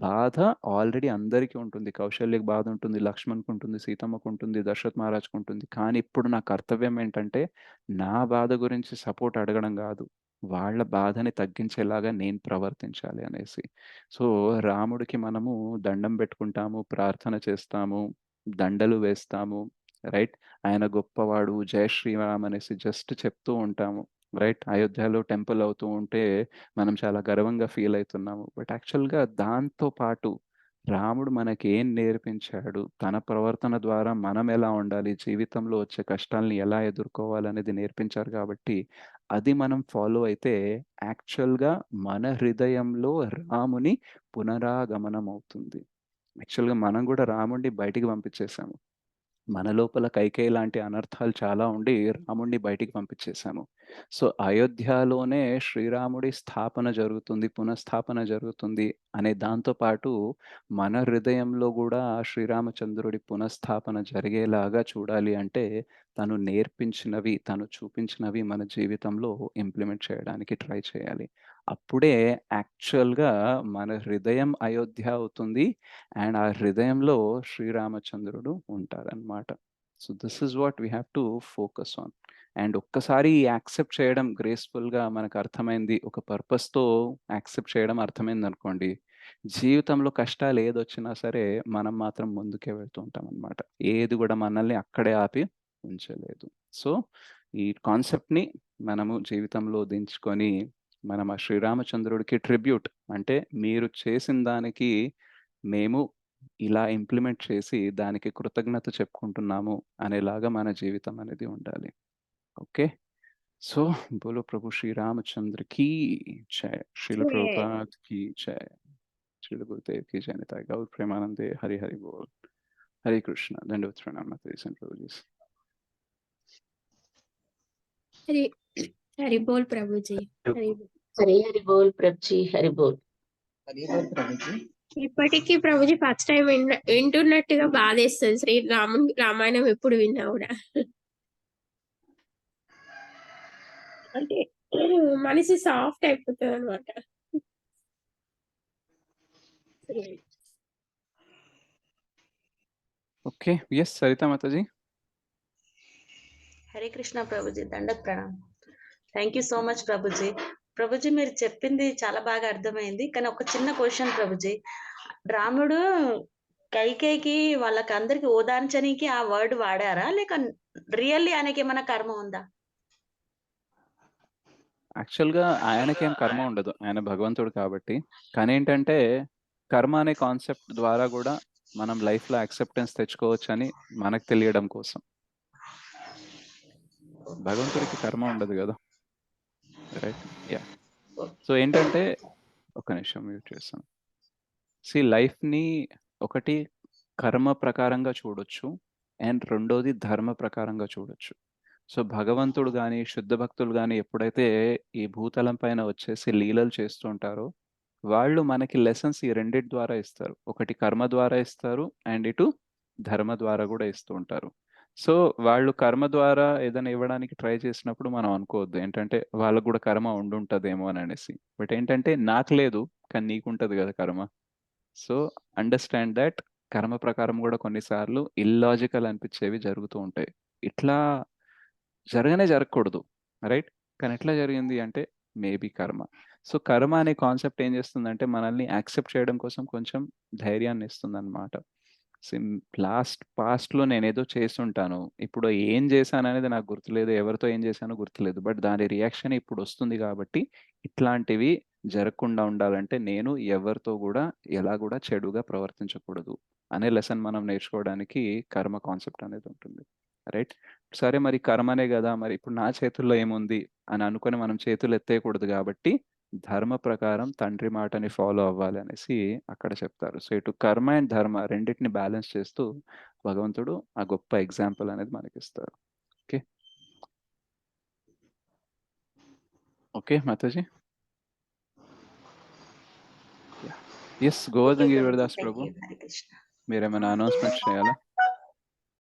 బాధ ఆల్రెడీ అందరికీ ఉంటుంది. కౌశల్యకి బాధ ఉంటుంది, లక్ష్మణ్‌కి ఉంటుంది, సీతమ్మకు ఉంటుంది, దశరథ్ మహారాజ్‌కి ఉంటుంది. కానీ ఇప్పుడు నా కర్తవ్యం ఏంటంటే, నా బాధ గురించి సపోర్ట్ అడగడం గాదు. వాళ్ళ బాధని తగ్గించేలాగా నేను ప్రవర్తించాలి అనేసి. సో, రాముడికి మనము దండం పెట్టుకుంటాము, ప్రార్థన చేస్తాము, దండలు వేస్తాము. రైట్? ఆయన గొప్పవాడు, జై శ్రీరామ్ అనేసి జస్ట్ చెప్తూ ఉంటాము. రైట్? అయోధ్యలో టెంపుల్ అవుతూ ఉంటే మనం చాలా గర్వంగా ఫీల్ అయితున్నాము. బట్ యాక్చువల్‌గా దాంతో పాటు రాముడు మనకేం నేర్పించాడు? తన ప్రవర్తన ద్వారా మనం ఎలా ఉండాలి? జీవితంలో వచ్చే కష్టాల్ని ఎలా ఎదుర్కోవాలనేది నేర్పించారు కాబట్టి, అది మనం ఫాలో అయితే యాక్చువల్‌గా మన హృదయంలో రాముని పునరాగమనం అవుతుంది. యాక్చువల్‌గా మనం గూడా రాముడిని బయటికి పంపించేసాము. మన లోపల కైకేయి లాంటి అనర్థాలు చాలా ఉండి రాముడిని బయటికి పంపించేసాము. సో, అయోధ్యలోనే శ్రీరాముడి స్థాపన జరుగుతుంది, పునఃస్థాపన జరుగుతుంది అనే దాంతో పాటు మన హృదయంలో గూడా శ్రీరామచంద్రుడి పునఃస్థాపన జరిగేలాగా చూడాలి అంటే తను నేర్పించినవి, తను చూపించినవి మన జీవితంలో ఇంప్లిమెంట్ చేయడానికి ట్రై చేయాలి. అప్పుడే యాక్చువల్‌గా మన హృదయం అయోధ్య అవుతుంది. అండ్ ఆ హృదయంలో శ్రీరామచంద్రుడు ఉంటారనమాట. So this is what we have to focus on. And ఒక్కసారి యాక్సెప్ట్ చేయడం గ్రేస్ఫుల్గా మనకు అర్థమైంది, ఒక పర్పస్తో యాక్సెప్ట్ చేయడం అర్థమైంది అనుకోండి, జీవితంలో కష్టాలు ఏదొచ్చినా సరే మనం మాత్రం ముందుకే వెళ్తూ ఉంటాం అనమాట. ఏది కూడా మనల్ని అక్కడే ఆపి ఉంచలేదు. సో ఈ కాన్సెప్ట్ని మనము జీవితంలో దించుకొని మనం ఆ శ్రీరామచంద్రుడికి ట్రిబ్యూట్, అంటే మీరు చేసిన దానికి మేము ఇలా ఇంప్లిమెంట్ చేసి దానికి కృతజ్ఞత చెప్పుకుంటున్నాము అనేలాగా మన జీవితం అనేది ఉండాలి. ఓకే, సో బోలో ప్రభు శ్రీరామచంద్ర की जय, श्रील प्रभुपाद की जय, श्रील गुरुदेव की जय, निताय गौर प्रेमानंदे, हरि हरि बोल, हरे कृष्ण, दंडवत प्रणाम माता जी प्रभु जी। हरि हरि बोल प्रभु जी, हरि बोल। హరి హరి బోల్ ప్రభుజీ, హరి బోల్. హరి బోల్ ప్రభుజీ. ఇప్పటికీ ప్రభుజీ ఫస్ట్ టైం వింటున్నట్టుగా బాధేస్తుంది రామాయణం ఎప్పుడు విన్నా కూడా. అంటే మనసు సాఫ్ట్ అయిపోతుంది అనమాట. Okay, yes Sarita Mataji. హరే కృష్ణ ప్రభుజీ, దండత్ ప్రణామ్. Thank you so much Prabhuji. Prabhuji మీరు చెప్పింది చాలా బాగా అర్థమైంది, కానీ ఒక చిన్న క్వశ్చన్ ప్రభుజీ. రాముడు కైకేయికి వాళ్ళకి అందరికి ఓదార్చడానికి ఆ వర్డ్ వాడారా, లేక రియల్లీ ఆయనకి ఏమైనా కర్మ ఉందా? యాక్చువల్గా ఆయనకేం కర్మ ఉండదు, ఆయన భగవంతుడు కాబట్టి. కానీ ఏంటంటే కర్మ అనే కాన్సెప్ట్ ద్వారా కూడా మనం లైఫ్లో యాక్సెప్టెన్స్ తెచ్చుకోవచ్చు అని మనకు తెలియడం కోసం. భగవంతుడికి కర్మ ఉండదు కదా, రైట్? యా. సో ఏంటంటే ఒక నిమిషం మ్యూట్ చేస్తాను. లైఫ్ని ఒకటి కర్మ ప్రకారంగా చూడొచ్చు, అండ్ రెండోది ధర్మ ప్రకారంగా చూడొచ్చు. సో భగవంతుడు కానీ శుద్ధ భక్తులు కానీ ఎప్పుడైతే ఈ భూతలం పైన వచ్చేసి లీలలు చేస్తూ ఉంటారో వాళ్ళు మనకి లెసన్స్ ఈ రెండింటి ద్వారా ఇస్తారు. ఒకటి కర్మ ద్వారా ఇస్తారు, అండ్ ఇటు ధర్మ ద్వారా కూడా ఇస్తూ ఉంటారు. సో వాళ్ళు కర్మ ద్వారా ఏదైనా ఇవ్వడానికి ట్రై చేసినప్పుడు మనం అనుకోవద్దు ఏంటంటే వాళ్ళకు కూడా కర్మ ఉండుంటదేమో అని అనేసి. బట్ ఏంటంటే నాకు లేదు కానీ నీకుంటది కదా కర్మ. సో అండర్స్టాండ్ దట్ కర్మ ప్రకారం కూడా కొన్నిసార్లు ఇల్లాజికల్ అనిపించేవి జరుగుతూ ఉంటాయి. ఇట్లా జరగకూడదు, రైట్? కానీ ఎట్లా జరిగింది అంటే మేబీ కర్మ. సో కర్మ అనే కాన్సెప్ట్ ఏం చేస్తుందంటే మనల్ని యాక్సెప్ట్ చేయడం కోసం కొంచెం ధైర్యాన్ని ఇస్తుంది అనమాట. పాస్ట్లో నేనేదో చేస్తుంటాను, ఇప్పుడు ఏం చేశాను అనేది నాకు గుర్తులేదు, ఎవరితో ఏం చేశానో గుర్తులేదు, బట్ దాని రియాక్షన్ ఇప్పుడు వస్తుంది కాబట్టి ఇట్లాంటివి జరగకుండా ఉండాలంటే నేను ఎవరితో కూడా ఎలా కూడా చెడుగా ప్రవర్తించకూడదు అనే లెసన్ మనం నేర్చుకోవడానికి కర్మ కాన్సెప్ట్ అనేది ఉంటుంది, రైట్? సరే మరి కర్మనే కదా, మరి ఇప్పుడు నా చేతుల్లో ఏముంది అని అనుకుని మనం చేతులు ఎత్తేయకూడదు కాబట్టి ధర్మ ప్రకారం తండ్రి మాటని ఫాలో అవ్వాలి అనేసి అక్కడ చెప్తారు. సో ఇటు కర్మ అండ్ ధర్మ రెండింటిని బ్యాలెన్స్ చేస్తూ భగవంతుడు ఆ గొప్ప ఎగ్జాంపుల్ అనేది మనకి ఇస్తారు. Okay okay Mataji. Yes, Govardhan Girivardas Prabhu, మీరేమైనా అనౌన్స్మెంట్ చేయాలా?